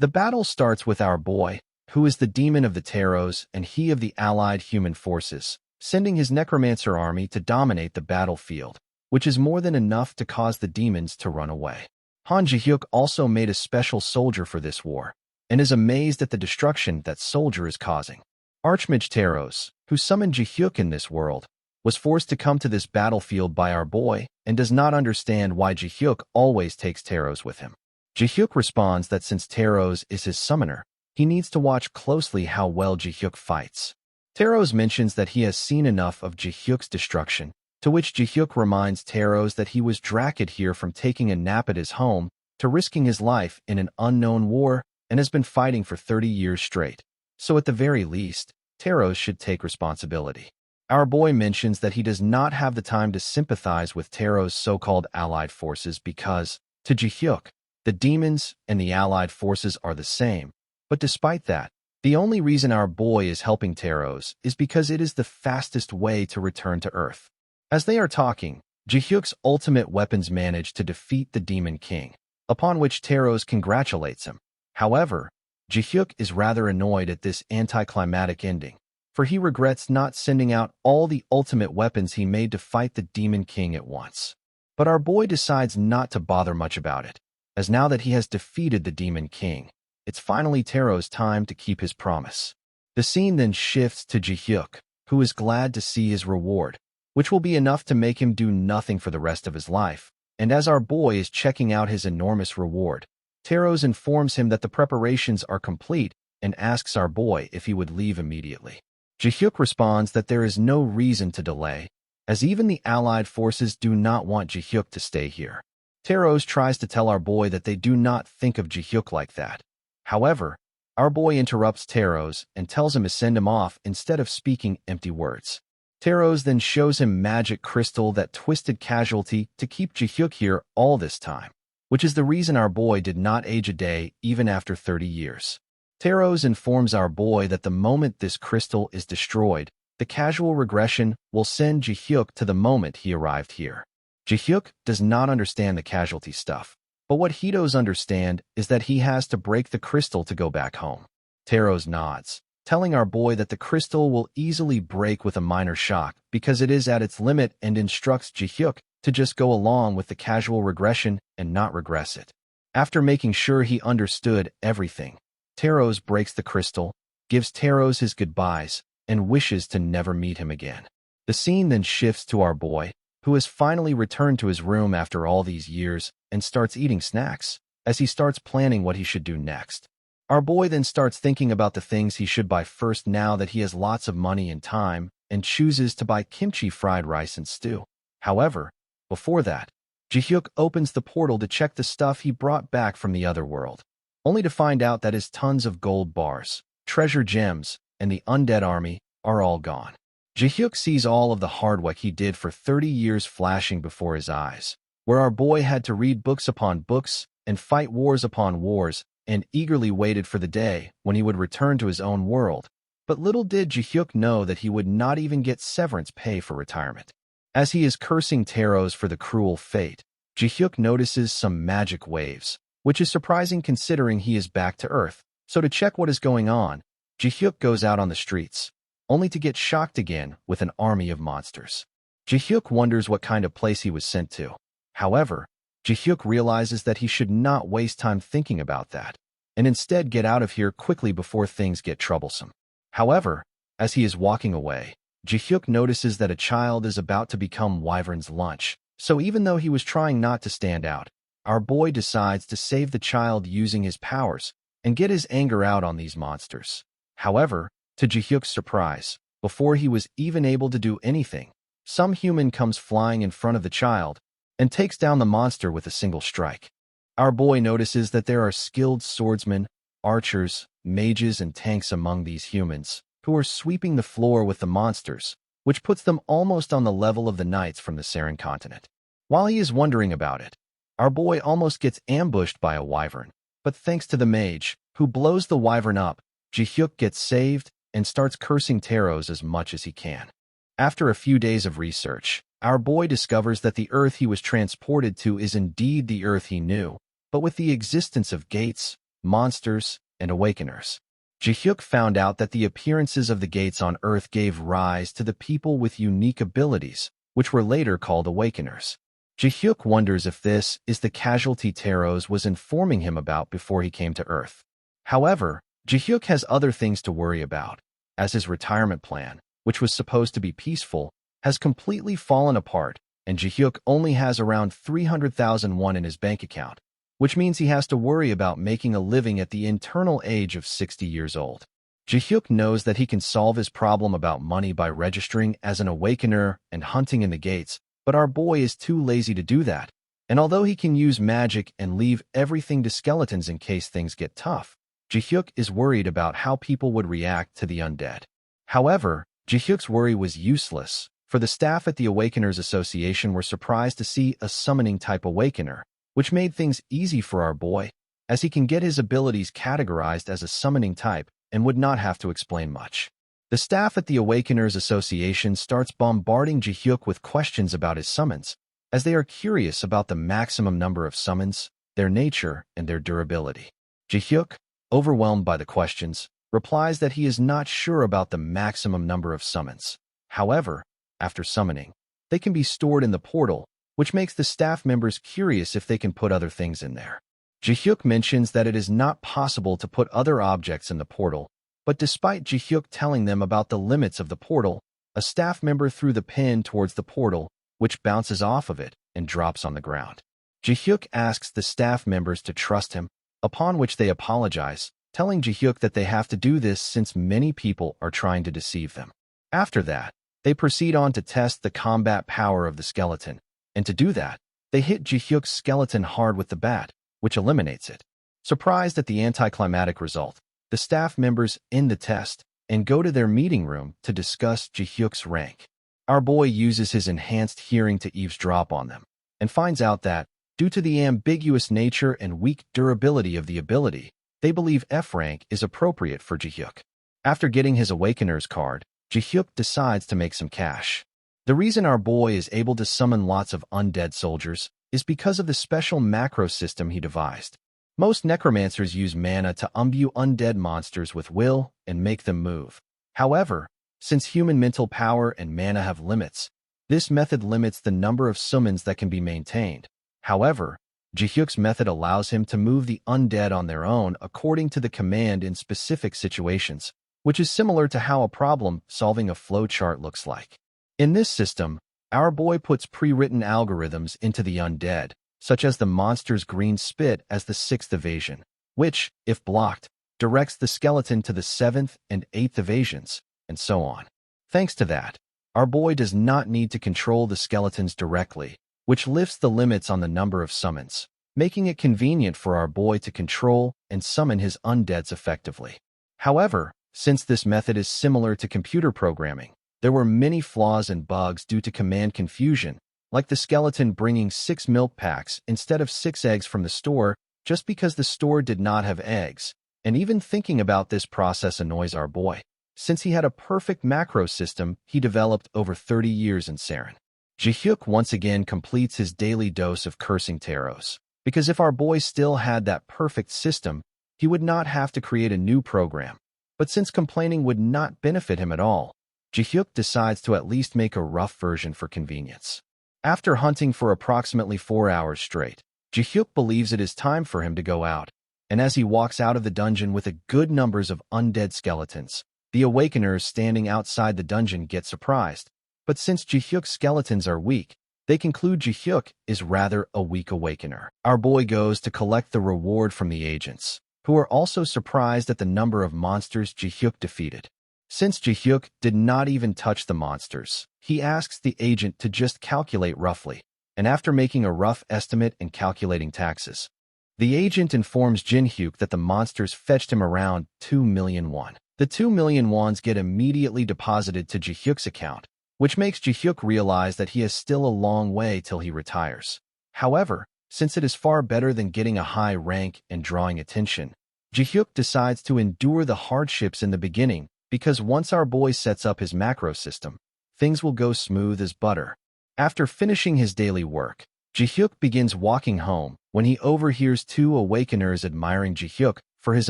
The battle starts with our boy, who is the demon of the Taros and he of the allied human forces, sending his necromancer army to dominate the battlefield, which is more than enough to cause the demons to run away. Han Ji-hyuk also made a special soldier for this war, and is amazed at the destruction that soldier is causing. Archmage Taros, who summoned Ji-hyuk in this world, was forced to come to this battlefield by our boy and does not understand why Ji-hyuk always takes Taros with him. Ji-hyuk responds that since Taros is his summoner, he needs to watch closely how well Ji-hyuk fights. Taros mentions that he has seen enough of Ji-hyuk's destruction, to which Ji-hyuk reminds Taros that he was dragged here from taking a nap at his home to risking his life in an unknown war and has been fighting for 30 years straight. So at the very least, Taros should take responsibility. Our boy mentions that he does not have the time to sympathize with Taros' so-called allied forces because, to Ji-hyuk, the demons and the allied forces are the same. But despite that, the only reason our boy is helping Taros is because it is the fastest way to return to Earth. As they are talking, Ji-hyuk's ultimate weapons manage to defeat the Demon King, upon which Taros congratulates him. However, Ji-hyuk is rather annoyed at this anticlimactic ending, for he regrets not sending out all the ultimate weapons he made to fight the Demon King at once. But our boy decides not to bother much about it, as now that he has defeated the Demon King, it's finally Taros' time to keep his promise. The scene then shifts to Ji-hyuk, who is glad to see his reward, which will be enough to make him do nothing for the rest of his life. And as our boy is checking out his enormous reward, Taros informs him that the preparations are complete and asks our boy if he would leave immediately. Ji-hyuk responds that there is no reason to delay, as even the allied forces do not want Ji-hyuk to stay here. Taros tries to tell our boy that they do not think of Ji-hyuk like that. However, our boy interrupts Taros and tells him to send him off instead of speaking empty words. Taros then shows him magic crystal that twisted casualty to keep Ji-hyuk here all this time, which is the reason our boy did not age a day even after 30 years. Taros informs our boy that the moment this crystal is destroyed, the casual regression will send Ji-hyuk to the moment he arrived here. Ji-hyuk does not understand the casualty stuff, but what he does understand is that he has to break the crystal to go back home. Taros nods, telling our boy that the crystal will easily break with a minor shock because it is at its limit, and instructs Ji-hyuk to just go along with the casual regression and not regress it. After making sure he understood everything, Taros breaks the crystal, gives Taros his goodbyes, and wishes to never meet him again. The scene then shifts to our boy, who has finally returned to his room after all these years and starts eating snacks, as he starts planning what he should do next. Our boy then starts thinking about the things he should buy first now that he has lots of money and time, and chooses to buy kimchi fried rice and stew. However, before that, Ji-hyuk opens the portal to check the stuff he brought back from the other world, only to find out that his tons of gold bars, treasure gems, and the undead army are all gone. Ji-hyuk sees all of the hard work he did for 30 years flashing before his eyes, where our boy had to read books upon books and fight wars upon wars, and eagerly waited for the day when he would return to his own world. But little did Ji-hyuk know that he would not even get severance pay for retirement. As he is cursing Taros for the cruel fate, Ji-hyuk notices some magic waves, which is surprising considering he is back to Earth. So to check what is going on, Ji-hyuk goes out on the streets, only to get shocked again with an army of monsters. Ji-hyuk wonders what kind of place he was sent to. However, Ji-hyuk realizes that he should not waste time thinking about that, and instead get out of here quickly before things get troublesome. However, as he is walking away, Ji-hyuk notices that a child is about to become Wyvern's lunch, so even though he was trying not to stand out, our boy decides to save the child using his powers and get his anger out on these monsters. However, to Ji-hyuk's surprise, before he was even able to do anything, some human comes flying in front of the child and takes down the monster with a single strike. Our boy notices that there are skilled swordsmen, archers, mages, and tanks among these humans, who are sweeping the floor with the monsters, which puts them almost on the level of the knights from the Saren continent. While he is wondering about it, our boy almost gets ambushed by a wyvern, but thanks to the mage, who blows the wyvern up, Ji-hyuk gets saved and starts cursing Taros as much as he can. After a few days of research, our boy discovers that the Earth he was transported to is indeed the Earth he knew, but with the existence of gates, monsters, and awakeners. Ji-hyuk found out that the appearances of the gates on Earth gave rise to the people with unique abilities, which were later called awakeners. Ji-hyuk wonders if this is the casualty Taros was informing him about before he came to Earth. However, Ji-hyuk has other things to worry about, as his retirement plan, which was supposed to be peaceful, has completely fallen apart, and Ji-hyuk only has around 300,000 won in his bank account, which means he has to worry about making a living at the eternal age of 60 years old. Ji-hyuk knows that he can solve his problem about money by registering as an awakener and hunting in the gates, but our boy is too lazy to do that, and although he can use magic and leave everything to skeletons in case things get tough, Ji-hyuk is worried about how people would react to the undead. However, Ji-hyuk's worry was useless, for the staff at the Awakeners Association were surprised to see a summoning-type awakener, which made things easy for our boy, as he can get his abilities categorized as a summoning type and would not have to explain much. The staff at the Awakeners Association starts bombarding Ji-hyuk with questions about his summons, as they are curious about the maximum number of summons, their nature, and their durability. Ji-hyuk, overwhelmed by the questions, replies that he is not sure about the maximum number of summons. However, after summoning, they can be stored in the portal, which makes the staff members curious if they can put other things in there. Ji-hyuk mentions that it is not possible to put other objects in the portal, but despite Ji-hyuk telling them about the limits of the portal, a staff member threw the pin towards the portal, which bounces off of it and drops on the ground. Ji-hyuk asks the staff members to trust him, upon which they apologize, telling Ji-hyuk that they have to do this since many people are trying to deceive them. After that, they proceed on to test the combat power of the skeleton, and to do that, they hit Ji-hyuk's skeleton hard with the bat, which eliminates it. Surprised at the anticlimactic result, the staff members end the test and go to their meeting room to discuss Ji-hyuk's rank. Our boy uses his enhanced hearing to eavesdrop on them, and finds out that, due to the ambiguous nature and weak durability of the ability, they believe F rank is appropriate for Ji-hyuk. After getting his Awakener's card, Ji-hyuk decides to make some cash. The reason our boy is able to summon lots of undead soldiers is because of the special macro system he devised. Most necromancers use mana to imbue undead monsters with will and make them move. However, since human mental power and mana have limits, this method limits the number of summons that can be maintained. However, Ji-hyuk's method allows him to move the undead on their own according to the command in specific situations, which is similar to how a problem-solving a flowchart looks like. In this system, our boy puts pre-written algorithms into the undead, such as the monster's green spit as the 6th evasion, which, if blocked, directs the skeleton to the 7th and 8th evasions, and so on. Thanks to that, our boy does not need to control the skeletons directly, which lifts the limits on the number of summons, making it convenient for our boy to control and summon his undeads effectively. However, since this method is similar to computer programming, there were many flaws and bugs due to command confusion, like the skeleton bringing 6 milk packs instead of 6 eggs from the store just because the store did not have eggs, and even thinking about this process annoys our boy, since he had a perfect macro system he developed over 30 years in Saren. Ji-hyuk once again completes his daily dose of cursing Taros, because if our boy still had that perfect system, he would not have to create a new program. But since complaining would not benefit him at all, Ji-hyuk decides to at least make a rough version for convenience. After hunting for approximately 4 hours straight, Ji-hyuk believes it is time for him to go out, and as he walks out of the dungeon with a good numbers of undead skeletons, the Awakeners standing outside the dungeon get surprised. But since Ji-hyuk's skeletons are weak, they conclude Ji-hyuk is rather a weak Awakener. Our boy goes to collect the reward from the agents, who are also surprised at the number of monsters Ji-hyuk defeated. Since Ji-hyuk did not even touch the monsters, he asks the agent to just calculate roughly, and after making a rough estimate and calculating taxes, the agent informs Jin-hyuk that the monsters fetched him around 2 million won. The 2 million wons get immediately deposited to Ji-hyuk's account, which makes Ji-hyuk realize that he has still a long way till he retires. However, since it is far better than getting a high rank and drawing attention, Ji-hyuk decides to endure the hardships in the beginning, because once our boy sets up his macro system, things will go smooth as butter. After finishing his daily work, Ji-hyuk begins walking home when he overhears 2 Awakeners admiring Ji-hyuk for his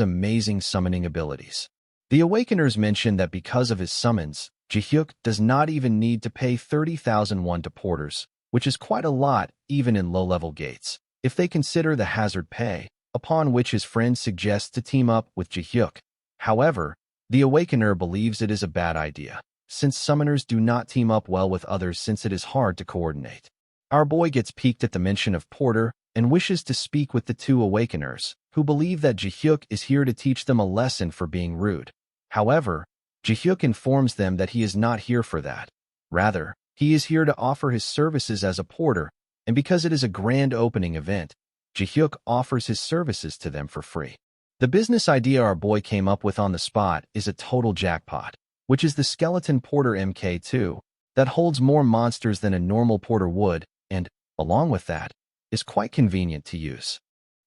amazing summoning abilities. The Awakeners mention that because of his summons, Jihyuk does not even need to pay 30,000 won to porters, which is quite a lot even in low-level gates, if they consider the hazard pay, upon which his friend suggests to team up with Jihyuk. However, the Awakener believes it is a bad idea, since summoners do not team up well with others since it is hard to coordinate. Our boy gets piqued at the mention of Porter and wishes to speak with the two Awakeners, who believe that Jihyuk is here to teach them a lesson for being rude. However, Jihyuk informs them that he is not here for that. Rather, he is here to offer his services as a porter, and because it is a grand opening event, Jihyuk offers his services to them for free. The business idea our boy came up with on the spot is a total jackpot, which is the skeleton porter MK2 that holds more monsters than a normal porter would and, along with that, is quite convenient to use.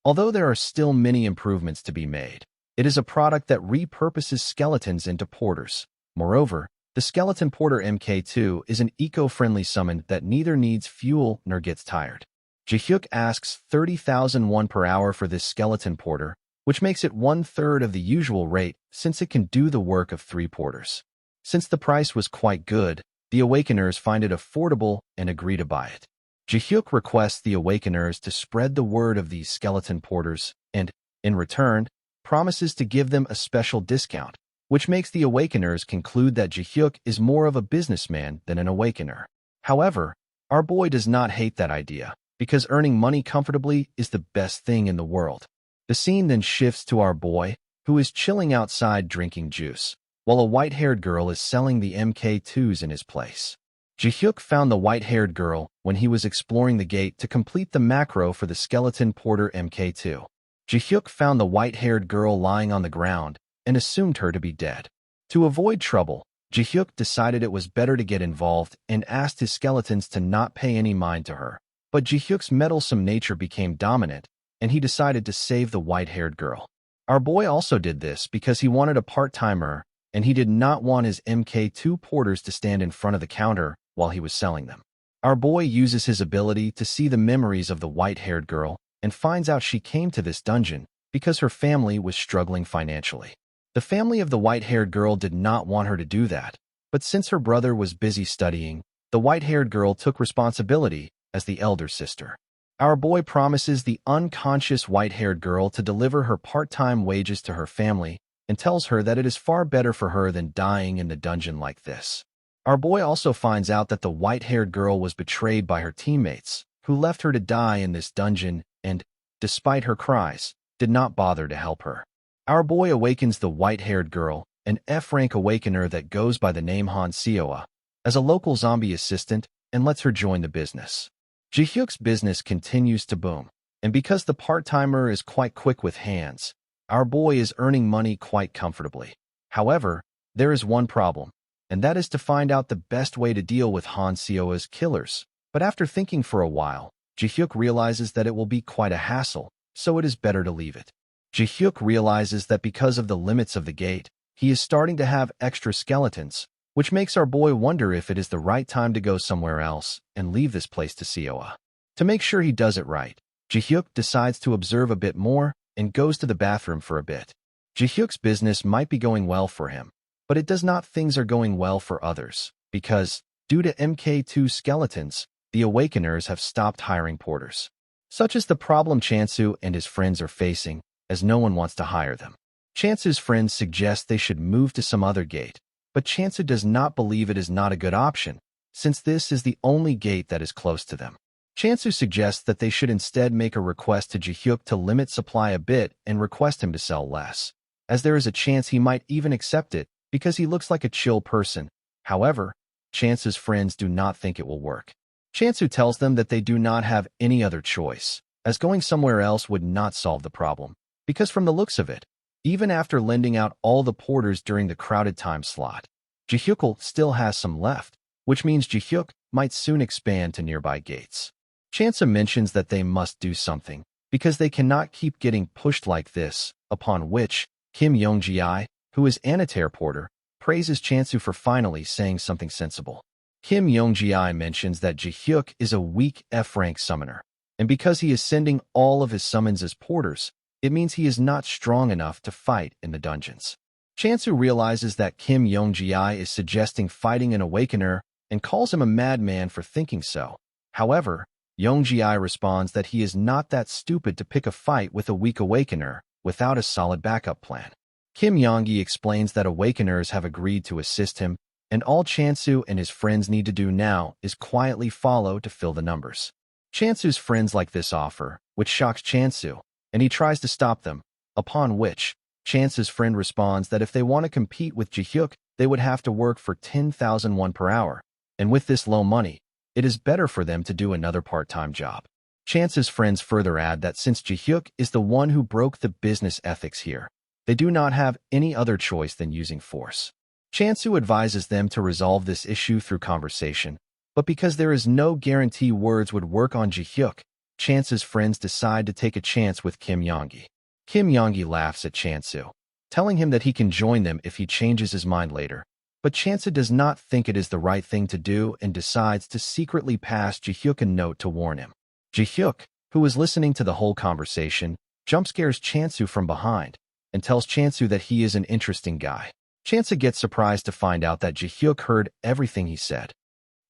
Although there are still many improvements to be made, it is a product that repurposes skeletons into porters. Moreover, the skeleton porter MK2 is an eco-friendly summon that neither needs fuel nor gets tired. Jihyuk asks 30,000 won per hour for this skeleton porter, which makes it 1/3 of the usual rate since it can do the work of 3 porters. Since the price was quite good, the Awakeners find it affordable and agree to buy it. Jihyuk requests the Awakeners to spread the word of these skeleton porters and, in return, promises to give them a special discount, which makes the Awakeners conclude that Jihyuk is more of a businessman than an Awakener. However, our boy does not hate that idea, because earning money comfortably is the best thing in the world. The scene then shifts to our boy, who is chilling outside drinking juice, while a white-haired girl is selling the MK2s in his place. Jihyuk found the white-haired girl when he was exploring the gate to complete the macro for the skeleton porter MK2. Jihyuk found the white-haired girl lying on the ground and assumed her to be dead. To avoid trouble, Jihyuk decided it was better to get involved and asked his skeletons to not pay any mind to her. But Jihyuk's meddlesome nature became dominant, and he decided to save the white-haired girl. Our boy also did this because he wanted a part-timer, and he did not want his MK2 porters to stand in front of the counter while he was selling them. Our boy uses his ability to see the memories of the white-haired girl and finds out she came to this dungeon because her family was struggling financially. The family of the white-haired girl did not want her to do that, but since her brother was busy studying, the white-haired girl took responsibility as the elder sister. Our boy promises the unconscious white-haired girl to deliver her part-time wages to her family and tells her that it is far better for her than dying in the dungeon like this. Our boy also finds out that the white-haired girl was betrayed by her teammates, who left her to die in this dungeon and, despite her cries, did not bother to help her. Our boy awakens the white-haired girl, an F-rank awakener that goes by the name Han Seoa, as a local zombie assistant and lets her join the business. Jihyuk's business continues to boom, and because the part-timer is quite quick with hands, our boy is earning money quite comfortably. However, there is one problem, and that is to find out the best way to deal with Han Seoa's killers. But after thinking for a while, Jihyuk realizes that it will be quite a hassle, so it is better to leave it. Jihyuk realizes that because of the limits of the gate, he is starting to have extra skeletons, which makes our boy wonder if it is the right time to go somewhere else and leave this place to Seoa. To make sure he does it right, Jihyuk decides to observe a bit more and goes to the bathroom for a bit. Jihyuk's business might be going well for him, but it does not things are going well for others, because, due to MK2 skeletons, the Awakeners have stopped hiring porters. Such is the problem Chansu and his friends are facing, as no one wants to hire them. Chansu's friends suggest they should move to some other gate, but Chansu does not believe it is not a good option, since this is the only gate that is close to them. Chansu suggests that they should instead make a request to Jihyuk to limit supply a bit and request him to sell less, as there is a chance he might even accept it because he looks like a chill person. However, Chansu's friends do not think it will work. Chansu tells them that they do not have any other choice, as going somewhere else would not solve the problem, because from the looks of it, even after lending out all the porters during the crowded time slot, Jihyuk still has some left, which means Jihyuk might soon expand to nearby gates. Chansu mentions that they must do something, because they cannot keep getting pushed like this, upon which Kim Yongji, who is Anatair Porter, praises Chansu for finally saying something sensible. Kim Yongji mentions that Jihyuk is a weak F-rank summoner, and because he is sending all of his summons as porters, it means he is not strong enough to fight in the dungeons. Chansu realizes that Kim Yongji is suggesting fighting an awakener and calls him a madman for thinking so. However, Yongji responds that he is not that stupid to pick a fight with a weak awakener without a solid backup plan. Kim Yonggi explains that awakeners have agreed to assist him, and all Chansu and his friends need to do now is quietly follow to fill the numbers. Chansu's friends like this offer, which shocks Chansu, and he tries to stop them, upon which Chansu's friend responds that if they want to compete with Jihyuk, they would have to work for 10,000 won per hour, and with this low money, it is better for them to do another part-time job. Chansu's friends further add that since Jihyuk is the one who broke the business ethics here, they do not have any other choice than using force. Chansu advises them to resolve this issue through conversation, but because there is no guarantee words would work on Jihyuk, Chansu's friends decide to take a chance with Kim Yonggi. Kim Yonggi laughs at Chansu, telling him that he can join them if he changes his mind later, but Chansu does not think it is the right thing to do and decides to secretly pass Jihyuk a note to warn him. Jihyuk, who is listening to the whole conversation, jump scares Chansu from behind and tells Chansu that he is an interesting guy. Chansu gets surprised to find out that Jihyuk heard everything he said.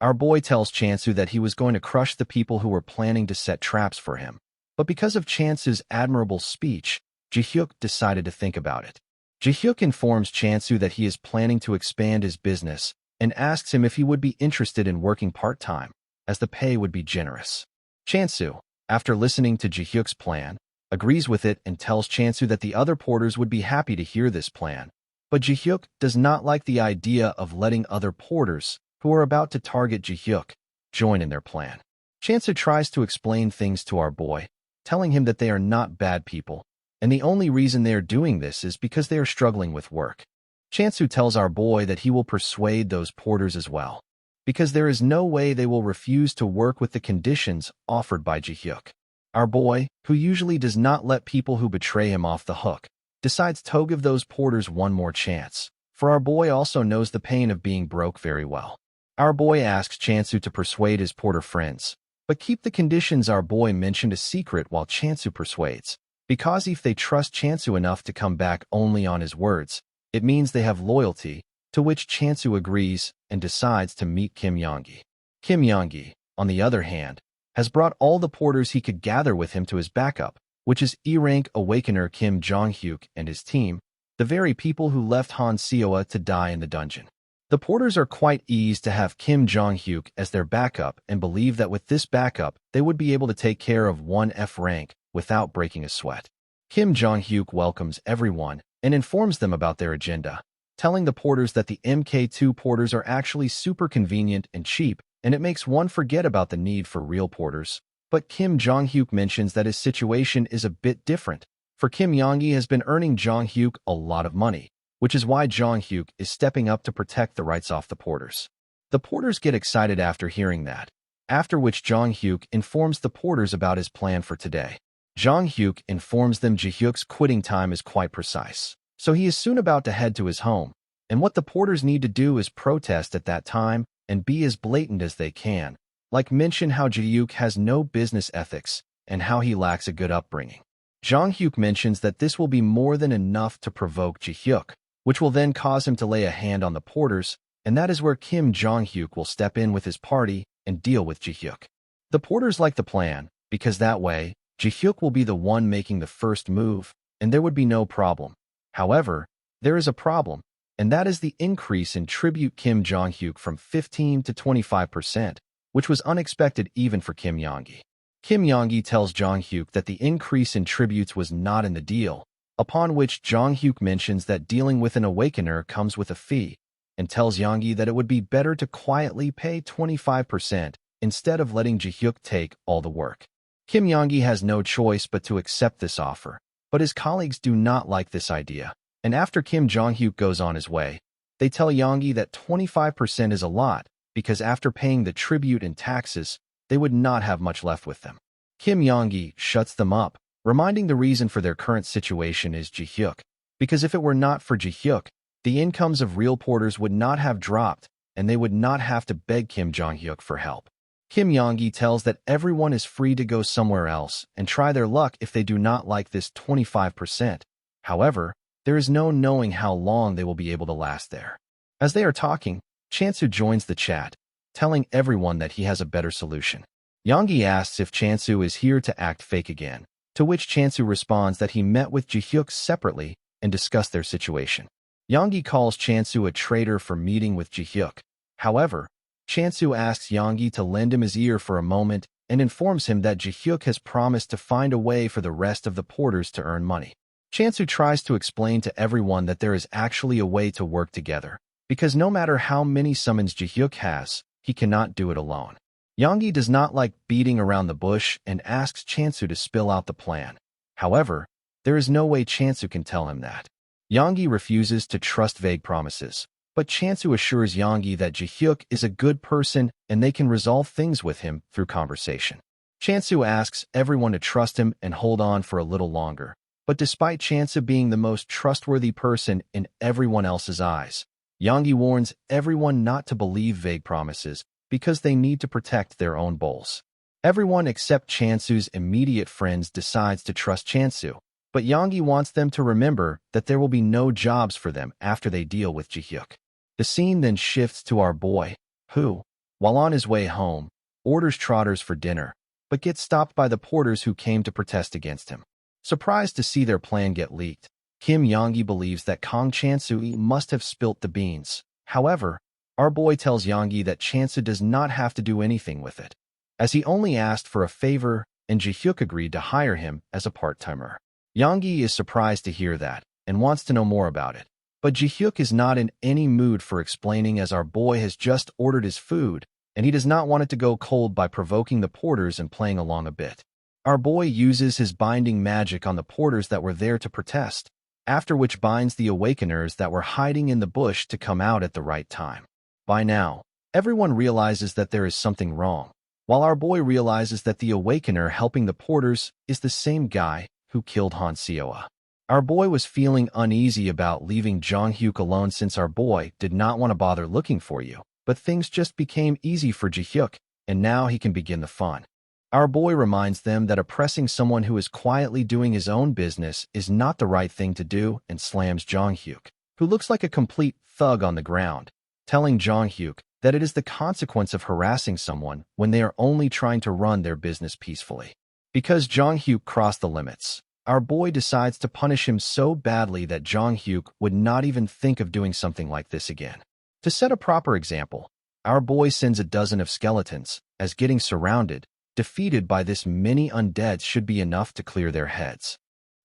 Our boy tells Chansu that he was going to crush the people who were planning to set traps for him, but because of Chansu's admirable speech, Jihyuk decided to think about it. Jihyuk informs Chansu that he is planning to expand his business and asks him if he would be interested in working part-time, as the pay would be generous. Chansu, after listening to Jihyuk's plan, agrees with it and tells Chansu that the other porters would be happy to hear this plan, but Jihyuk does not like the idea of letting other porters, who are about to target Jihyuk, join in their plan. Chansu tries to explain things to our boy, telling him that they are not bad people, and the only reason they are doing this is because they are struggling with work. Chansu tells our boy that he will persuade those porters as well, because there is no way they will refuse to work with the conditions offered by Jihyuk. Our boy, who usually does not let people who betray him off the hook, decides to give those porters one more chance, for our boy also knows the pain of being broke very well. Our boy asks Chansu to persuade his porter friends, but keep the conditions our boy mentioned a secret while Chansu persuades, because if they trust Chansu enough to come back only on his words, it means they have loyalty, to which Chansu agrees and decides to meet Kim Yonggi. Kim Yonggi, on the other hand, has brought all the porters he could gather with him to his backup, which is E-rank awakener Kim Jong-hyuk and his team, the very people who left Han Seoa to die in the dungeon. The porters are quite eased to have Kim Jong-hyuk as their backup and believe that with this backup, they would be able to take care of one F rank without breaking a sweat. Kim Jong-hyuk welcomes everyone and informs them about their agenda, telling the porters that the MK2 porters are actually super convenient and cheap, and it makes one forget about the need for real porters. But Kim Jong-hyuk mentions that his situation is a bit different, for Kim Yonggi has been earning Jong-hyuk a lot of money, which is why Jong-hyuk is stepping up to protect the rights off the porters. The porters get excited after hearing that, after which Jong-hyuk informs the porters about his plan for today. Jong-hyuk informs them Jihyuk's quitting time is quite precise, so he is soon about to head to his home, and what the porters need to do is protest at that time and be as blatant as they can, like mention how Jihyuk has no business ethics and how he lacks a good upbringing. Jong-hyuk mentions that this will be more than enough to provoke Jihyuk, which will then cause him to lay a hand on the porters, and that is where Kim Jong-hyuk will step in with his party and deal with Jihyuk. The porters like the plan, because that way, Jihyuk will be the one making the first move, and there would be no problem. However, there is a problem, and that is the increase in tribute Kim Jong-hyuk from 15 to 25%, which was unexpected even for Kim Yonggi. Kim Yonggi tells Jong-hyuk that the increase in tributes was not in the deal, upon which Jong-hyuk mentions that dealing with an awakener comes with a fee, and tells Yonggi that it would be better to quietly pay 25% instead of letting Jihyuk take all the work. Kim Yonggi has no choice but to accept this offer, but his colleagues do not like this idea, and after Kim Jong-hyuk goes on his way, they tell Yonggi that 25% is a lot, because after paying the tribute and taxes, they would not have much left with them. Kim Yonggi shuts them up, reminding the reason for their current situation is Jihyuk, because if it were not for Jihyuk, the incomes of real porters would not have dropped, and they would not have to beg Kim Jong-hyuk for help. Kim Yongi tells that everyone is free to go somewhere else and try their luck if they do not like this 25%. However, there is no knowing how long they will be able to last there. As they are talking, Chansu joins the chat, telling everyone that he has a better solution. Yongi asks if Chansu is here to act fake again, to which Chansu responds that he met with Ji-hyuk separately and discussed their situation. Yongi calls Chansu a traitor for meeting with Ji-hyuk. However, Chansu asks Yongi to lend him his ear for a moment and informs him that Ji-hyuk has promised to find a way for the rest of the porters to earn money. Chansu tries to explain to everyone that there is actually a way to work together, because no matter how many summons Ji-hyuk has, he cannot do it alone. Yongi does not like beating around the bush and asks Chansu to spill out the plan. However, there is no way Chansu can tell him that. Yongi refuses to trust vague promises, but Chansu assures Yongi that Ji-hyuk is a good person and they can resolve things with him through conversation. Chansu asks everyone to trust him and hold on for a little longer, but despite Chansu being the most trustworthy person in everyone else's eyes, Yongi warns everyone not to believe vague promises because they need to protect their own bowls. Everyone except Chansu's immediate friends decides to trust Chansu, but Yongi wants them to remember that there will be no jobs for them after they deal with Ji-hyuk. The scene then shifts to our boy, who, while on his way home, orders trotters for dinner, but gets stopped by the porters who came to protest against him. Surprised to see their plan get leaked, Kim Yongi believes that Kang Chansu must have spilt the beans. However, our boy tells Yongi that Chansu does not have to do anything with it, as he only asked for a favor and Ji-hyuk agreed to hire him as a part-timer. Yongi is surprised to hear that and wants to know more about it, but Ji-hyuk is not in any mood for explaining as our boy has just ordered his food and he does not want it to go cold by provoking the porters and playing along a bit. Our boy uses his binding magic on the porters that were there to protest, after which binds the awakeners that were hiding in the bush to come out at the right time. By now, everyone realizes that there is something wrong, while our boy realizes that the awakener helping the porters is the same guy who killed Han Seoa. Our boy was feeling uneasy about leaving Jong-hyuk alone since our boy did not want to bother looking for you, but things just became easy for Ji-hyuk, and now he can begin the fun. Our boy reminds them that oppressing someone who is quietly doing his own business is not the right thing to do and slams Jong-hyuk, who looks like a complete thug on the ground, telling Jong-hyuk that it is the consequence of harassing someone when they are only trying to run their business peacefully. Because Jong-hyuk crossed the limits, our boy decides to punish him so badly that Jong-hyuk would not even think of doing something like this again. To set a proper example, our boy sends a dozen of skeletons, as getting surrounded, defeated by this many undeads should be enough to clear their heads.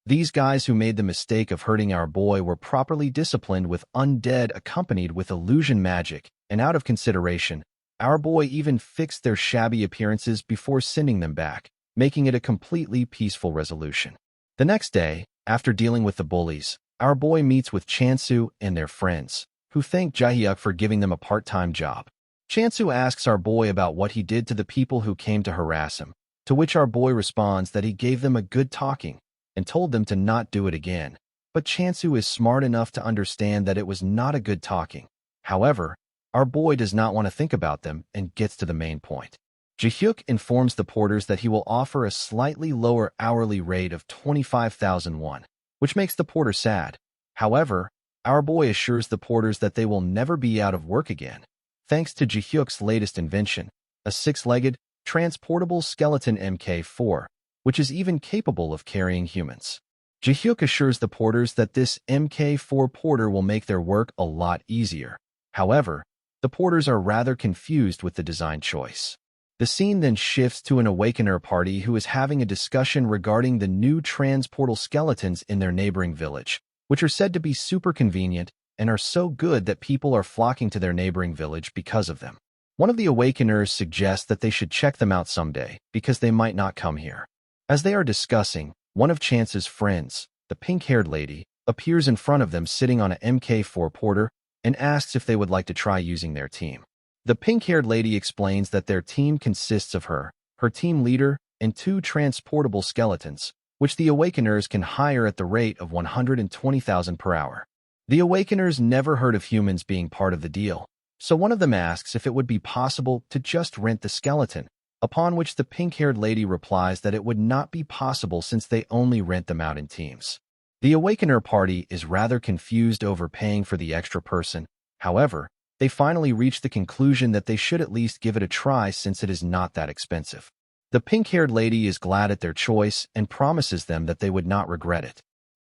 These guys who made the mistake of hurting our boy were properly disciplined with undead accompanied with illusion magic, and out of consideration, our boy even fixed their shabby appearances before sending them back, making it a completely peaceful resolution. The next day, after dealing with the bullies, our boy meets with Chansu and their friends, who thank Ji-hyuk for giving them a part-time job. Chansu asks our boy about what he did to the people who came to harass him, to which our boy responds that he gave them a good talking and told them to not do it again. But Chansu is smart enough to understand that it was not a good talking. However, our boy does not want to think about them and gets to the main point. Ji-hyuk informs the porters that he will offer a slightly lower hourly rate of 25,000 won, which makes the porter sad. However, our boy assures the porters that they will never be out of work again, thanks to Ji-hyuk's latest invention, a six-legged, transportable skeleton MK4, which is even capable of carrying humans. Ji-hyuk assures the porters that this MK4 porter will make their work a lot easier. However, the porters are rather confused with the design choice. The scene then shifts to an awakener party who is having a discussion regarding the new transportal skeletons in their neighboring village, which are said to be super convenient and are so good that people are flocking to their neighboring village because of them. One of the awakeners suggests that they should check them out someday because they might not come here. As they are discussing, one of Chance's friends, the pink-haired lady, appears in front of them sitting on an MK4 porter and asks if they would like to try using their team. The pink-haired lady explains that their team consists of her team leader, and 2 transportable skeletons, which the awakeners can hire at the rate of 120,000 per hour. The awakeners never heard of humans being part of the deal, So one of them asks if it would be possible to just rent the skeleton, upon which the pink-haired lady replies that it would not be possible since they only rent them out in teams. The awakener party is rather confused over paying for the extra person. However, they finally reach the conclusion that they should at least give it a try since it is not that expensive. The pink-haired lady is glad at their choice and promises them that they would not regret it.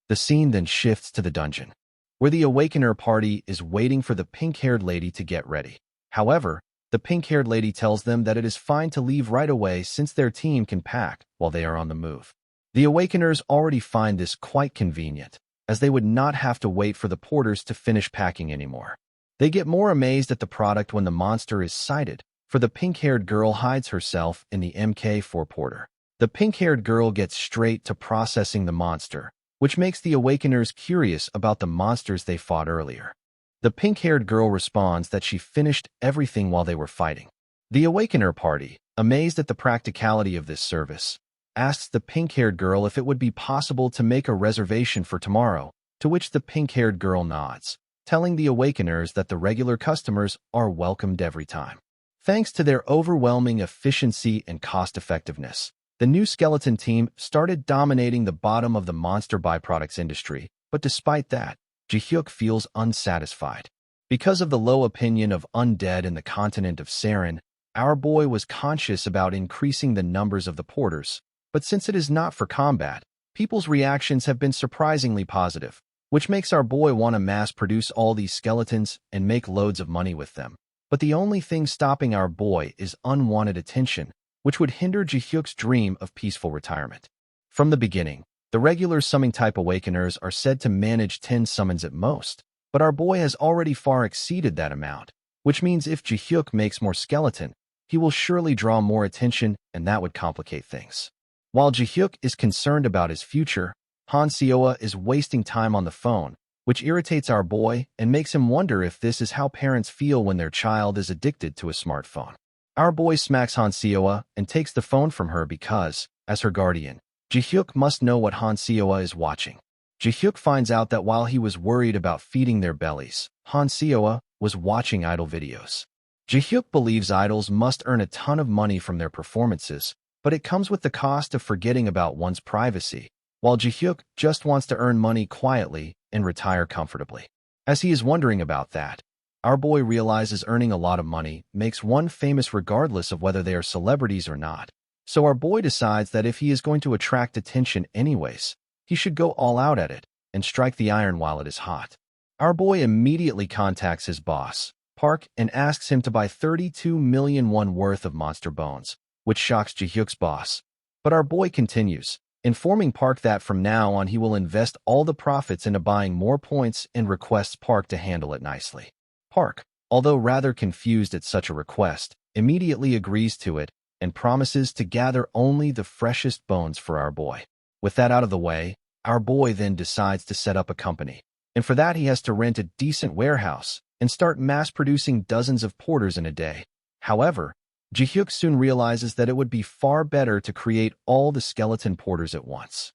The scene then shifts to the dungeon, where the awakener party is waiting for the pink-haired lady to get ready. However, the pink-haired lady tells them that it is fine to leave right away since their team can pack while they are on the move. The awakeners already find this quite convenient, as they would not have to wait for the porters to finish packing anymore. They get more amazed at the product when the monster is sighted, for the pink-haired girl hides herself in the MK4 porter. The pink-haired girl gets straight to processing the monster, which makes the awakeners curious about the monsters they fought earlier. The pink-haired girl responds that she finished everything while they were fighting. The awakener party, amazed at the practicality of this service, asks the pink-haired girl if it would be possible to make a reservation for tomorrow, to which the pink-haired girl nods, telling the awakeners that the regular customers are welcomed every time. Thanks to their overwhelming efficiency and cost-effectiveness, the new skeleton team started dominating the bottom of the monster byproducts industry, but despite that, Ji-hyuk feels unsatisfied. Because of the low opinion of Undead in the continent of Saren, our boy was conscious about increasing the numbers of the porters, but since it is not for combat, people's reactions have been surprisingly positive, which makes our boy want to mass-produce all these skeletons and make loads of money with them. But the only thing stopping our boy is unwanted attention, which would hinder Ji-hyuk's dream of peaceful retirement. From the beginning, the regular summoning-type awakeners are said to manage 10 summons at most, but our boy has already far exceeded that amount, which means if Ji-hyuk makes more skeleton, he will surely draw more attention, and that would complicate things. While Ji-hyuk is concerned about his future, Han Seoa is wasting time on the phone, which irritates our boy and makes him wonder if this is how parents feel when their child is addicted to a smartphone. Our boy smacks Han Seoa and takes the phone from her because, as her guardian, Ji-hyuk must know what Han Seoa is watching. Ji-hyuk finds out that while he was worried about feeding their bellies, Han Seoa was watching idol videos. Ji-hyuk believes idols must earn a ton of money from their performances, but it comes with the cost of forgetting about one's privacy, while Ji-hyuk just wants to earn money quietly and retire comfortably. As he is wondering about that, our boy realizes earning a lot of money makes one famous regardless of whether they are celebrities or not. So our boy decides that if he is going to attract attention anyways, he should go all out at it and strike the iron while it is hot. Our boy immediately contacts his boss, Park, and asks him to buy 32 million won worth of monster bones, which shocks Ji-hyuk's boss. But our boy continues, informing Park that from now on he will invest all the profits into buying more points and requests Park to handle it nicely. Park, although rather confused at such a request, immediately agrees to it and promises to gather only the freshest bones for our boy. With that out of the way, our boy then decides to set up a company, and for that he has to rent a decent warehouse and start mass-producing dozens of porters in a day. However, Ji-hyuk soon realizes that it would be far better to create all the skeleton porters at once.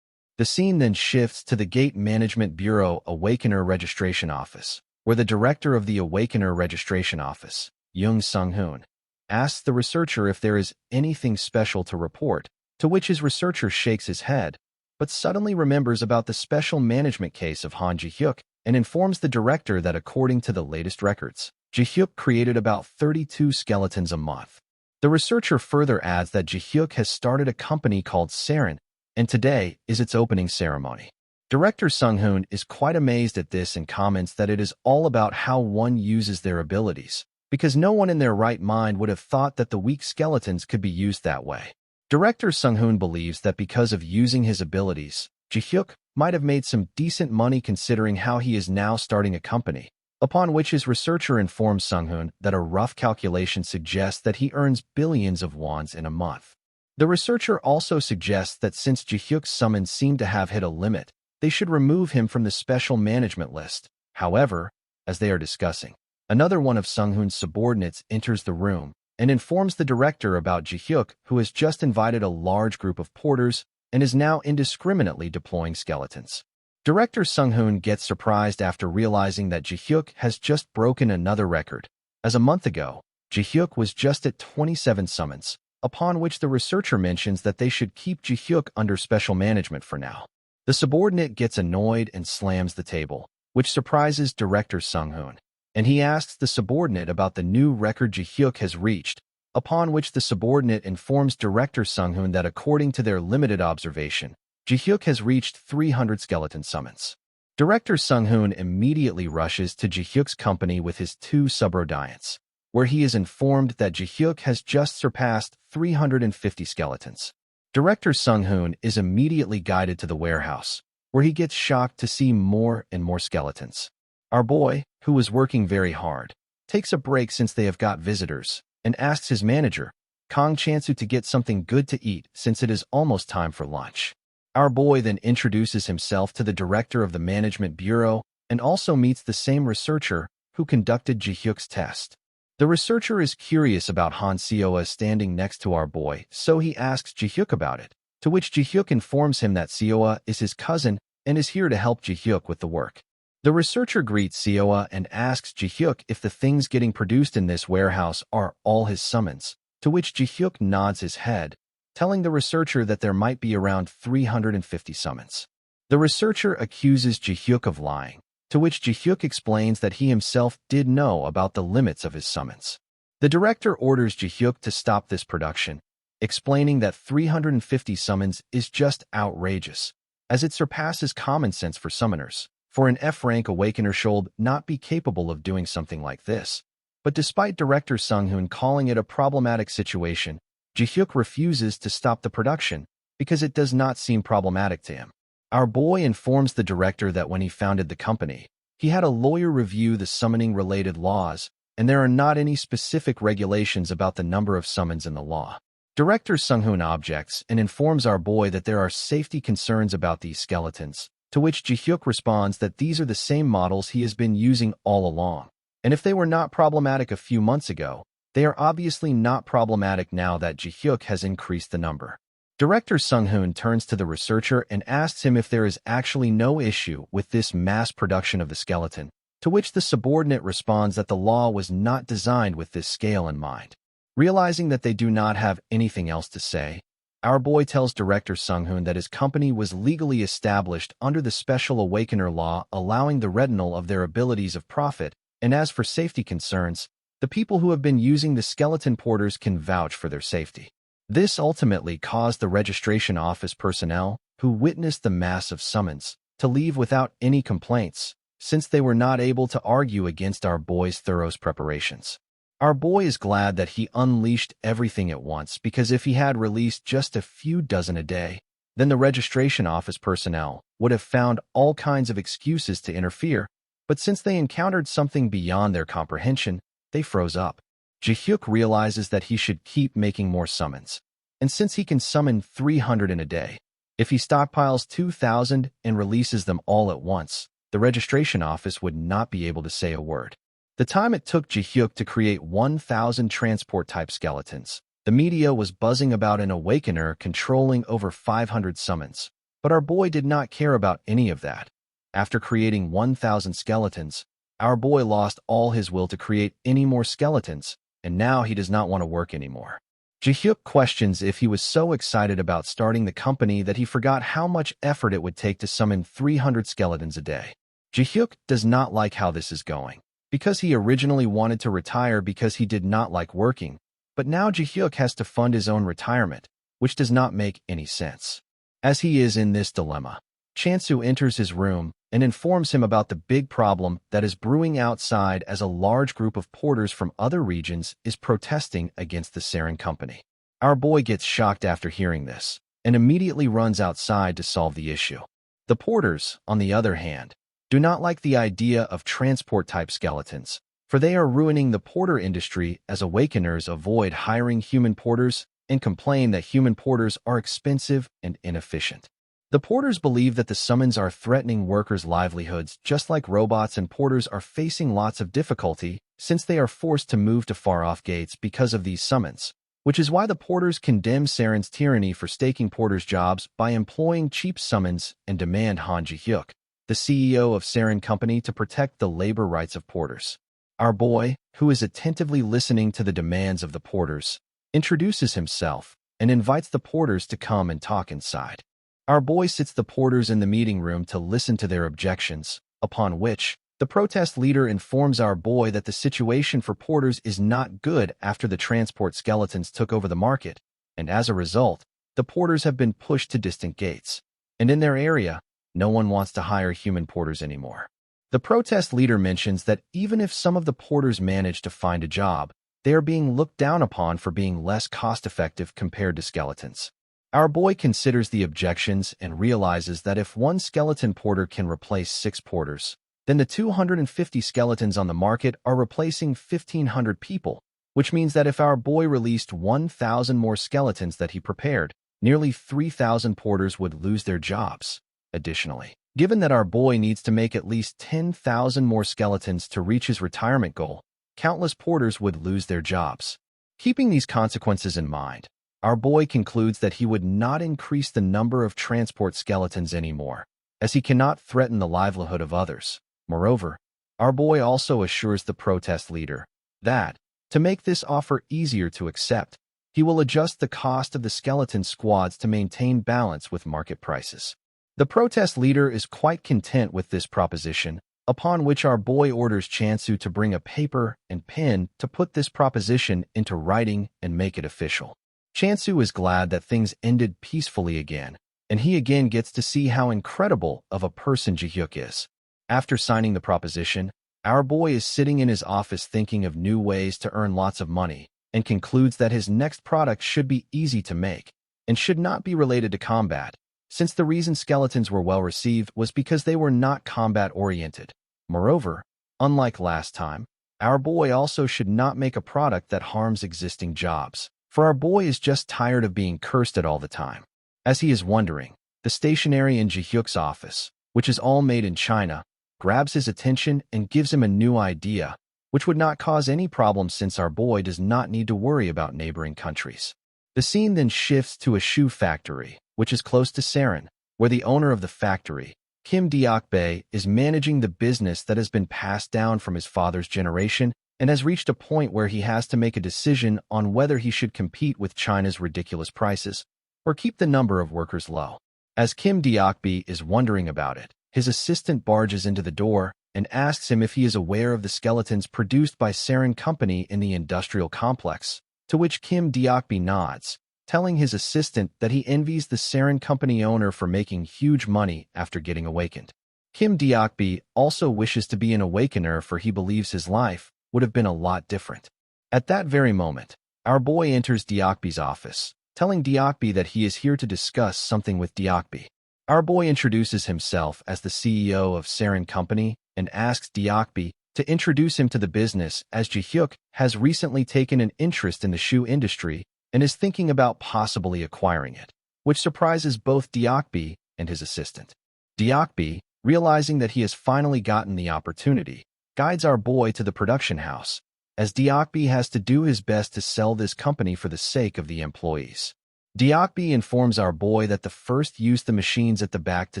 The scene then shifts to the Gate Management Bureau Awakener Registration Office, where the director of the Awakener Registration Office, Young Sung-hoon, asks the researcher if there is anything special to report, to which his researcher shakes his head, but suddenly remembers about the special management case of Han Ji-hyuk and informs the director that according to the latest records, Ji-hyuk created about 32 skeletons a month. The researcher further adds that Ji-hyuk has started a company called Saren, and today is its opening ceremony. Director Sung-hoon is quite amazed at this and comments that it is all about how one uses their abilities, because no one in their right mind would have thought that the weak skeletons could be used that way. Director Sung-hoon believes that because of using his abilities, Ji-hyuk might have made some decent money considering how he is now starting a company, upon which his researcher informs Sung-hoon that a rough calculation suggests that he earns billions of wons in a month. The researcher also suggests that since Ji-hyuk's summons seem to have hit a limit, they should remove him from the special management list. However, as they are discussing, another one of Sung-hoon's subordinates enters the room and informs the director about Ji-hyuk, who has just invited a large group of porters and is now indiscriminately deploying skeletons. Director Sung-hoon gets surprised after realizing that Ji-hyuk has just broken another record, as a month ago, Ji-hyuk was just at 27 summons, upon which the researcher mentions that they should keep Ji-hyuk under special management for now. The subordinate gets annoyed and slams the table, which surprises Director Sung-hoon, and he asks the subordinate about the new record Ji-hyuk has reached, upon which the subordinate informs Director Sung-hoon that according to their limited observation, Ji-hyuk has reached 300 skeleton summons. Director Sung-hoon immediately rushes to Ji-hyuk's company with his two subordinates, where he is informed that Ji-hyuk has just surpassed 350 skeletons. Director Sung-hoon is immediately guided to the warehouse, where he gets shocked to see more and more skeletons. Our boy, who was working very hard, takes a break since they have got visitors, and asks his manager, Kang Chansu, to get something good to eat since it is almost time for lunch. Our boy then introduces himself to the director of the management bureau and also meets the same researcher who conducted Ji-hyuk's test. The researcher is curious about Han Seoa standing next to our boy, so he asks Ji-hyuk about it, to which Ji-hyuk informs him that Seoa is his cousin and is here to help Ji-hyuk with the work. The researcher greets Seoa and asks Ji-hyuk if the things getting produced in this warehouse are all his summons, to which Ji-hyuk nods his head, telling the researcher that there might be around 350 summons. The researcher accuses Ji-hyuk of lying, to which Ji-hyuk explains that he himself did know about the limits of his summons. The director orders Ji-hyuk to stop this production, explaining that 350 summons is just outrageous, as it surpasses common sense for summoners, for an F-rank awakener should not be capable of doing something like this. But despite Director Sung-hoon calling it a problematic situation, Ji-hyuk refuses to stop the production because it does not seem problematic to him. Our boy informs the director that when he founded the company, he had a lawyer review the summoning-related laws, and there are not any specific regulations about the number of summons in the law. Director Sung-hoon objects and informs our boy that there are safety concerns about these skeletons, to which Ji-hyuk responds that these are the same models he has been using all along, and if they were not problematic a few months ago, they are obviously not problematic now that Ji-hyuk has increased the number. Director Sung-hoon turns to the researcher and asks him if there is actually no issue with this mass production of the skeleton, to which the subordinate responds that the law was not designed with this scale in mind. Realizing that they do not have anything else to say, our boy tells Director Sung-hoon that his company was legally established under the Special Awakener Law, allowing the retinal of their abilities of profit, and as for safety concerns, the people who have been using the skeleton porters can vouch for their safety. This ultimately caused the registration office personnel, who witnessed the mass of summons, to leave without any complaints, since they were not able to argue against our boy's thorough preparations. Our boy is glad that he unleashed everything at once, because if he had released just a few dozen a day, then the registration office personnel would have found all kinds of excuses to interfere, but since they encountered something beyond their comprehension, they froze up. Ji-hyuk realizes that he should keep making more summons, and since he can summon 300 in a day, if he stockpiles 2,000 and releases them all at once, the registration office would not be able to say a word. The time it took Ji-hyuk to create 1,000 transport-type skeletons, the media was buzzing about an awakener controlling over 500 summons, but our boy did not care about any of that. After creating 1,000 skeletons, our boy lost all his will to create any more skeletons, and now he does not want to work anymore. Ji-hyuk questions if he was so excited about starting the company that he forgot how much effort it would take to summon 300 skeletons a day. Ji-hyuk does not like how this is going, because he originally wanted to retire because he did not like working, but now Ji-hyuk has to fund his own retirement, which does not make any sense. As he is in this dilemma, Chansu enters his room and informs him about the big problem that is brewing outside as a large group of porters from other regions is protesting against the Saren company. Our boy gets shocked after hearing this and immediately runs outside to solve the issue. The porters, on the other hand, do not like the idea of transport-type skeletons, for they are ruining the porter industry as awakeners avoid hiring human porters and complain that human porters are expensive and inefficient. The porters believe that the summons are threatening workers' livelihoods, just like robots, and porters are facing lots of difficulty since they are forced to move to far-off gates because of these summons, which is why the porters condemn Saren's tyranny for staking porters' jobs by employing cheap summons and demand Han Ji-hyuk, the CEO of Saren Company, to protect the labor rights of porters. Our boy, who is attentively listening to the demands of the porters, introduces himself and invites the porters to come and talk inside. Our boy sits the porters in the meeting room to listen to their objections, upon which the protest leader informs our boy that the situation for porters is not good after the transport skeletons took over the market, and as a result, the porters have been pushed to distant gates, and in their area, no one wants to hire human porters anymore. The protest leader mentions that even if some of the porters manage to find a job, they are being looked down upon for being less cost-effective compared to skeletons. Our boy considers the objections and realizes that if one skeleton porter can replace 6 porters, then the 250 skeletons on the market are replacing 1,500 people, which means that if our boy released 1,000 more skeletons that he prepared, nearly 3,000 porters would lose their jobs. Additionally, given that our boy needs to make at least 10,000 more skeletons to reach his retirement goal, countless porters would lose their jobs. Keeping these consequences in mind, our boy concludes that he would not increase the number of transport skeletons anymore, as he cannot threaten the livelihood of others. Moreover, our boy also assures the protest leader that, to make this offer easier to accept, he will adjust the cost of the skeleton squads to maintain balance with market prices. The protest leader is quite content with this proposition, upon which our boy orders Chansu to bring a paper and pen to put this proposition into writing and make it official. Chansu is glad that things ended peacefully again, and he again gets to see how incredible of a person Ji-hyuk is. After signing the proposition, our boy is sitting in his office thinking of new ways to earn lots of money, and concludes that his next product should be easy to make, and should not be related to combat, since the reason skeletons were well received was because they were not combat-oriented. Moreover, unlike last time, our boy also should not make a product that harms existing jobs, for our boy is just tired of being cursed at all the time. As he is wondering, the stationery in Ji-hyuk's office, which is all made in China, grabs his attention and gives him a new idea, which would not cause any problems since our boy does not need to worry about neighboring countries. The scene then shifts to a shoe factory, which is close to Saren, where the owner of the factory, Kim Deok-bae, is managing the business that has been passed down from his father's generation and has reached a point where he has to make a decision on whether he should compete with China's ridiculous prices or keep the number of workers low. As Kim Deok-bae is wondering about it, his assistant barges into the door and asks him if he is aware of the skeletons produced by Saren Company in the industrial complex, to which Kim Deok-bae nods, telling his assistant that he envies the Saren Company owner for making huge money after getting awakened. Kim Deok-bae also wishes to be an awakener, for he believes his life would have been a lot different. At that very moment, our boy enters Deok-bae's office, telling Deok-bae that he is here to discuss something with Deok-bae. Our boy introduces himself as the CEO of Saren Company and asks Deok-bae to introduce him to the business, as Ji-hyuk has recently taken an interest in the shoe industry and is thinking about possibly acquiring it, which surprises both Deok-bae and his assistant. Deok-bae, realizing that he has finally gotten the opportunity, guides our boy to the production house, as Deok-bae has to do his best to sell this company for the sake of the employees. Deok-bae informs our boy that the first use the machines at the back to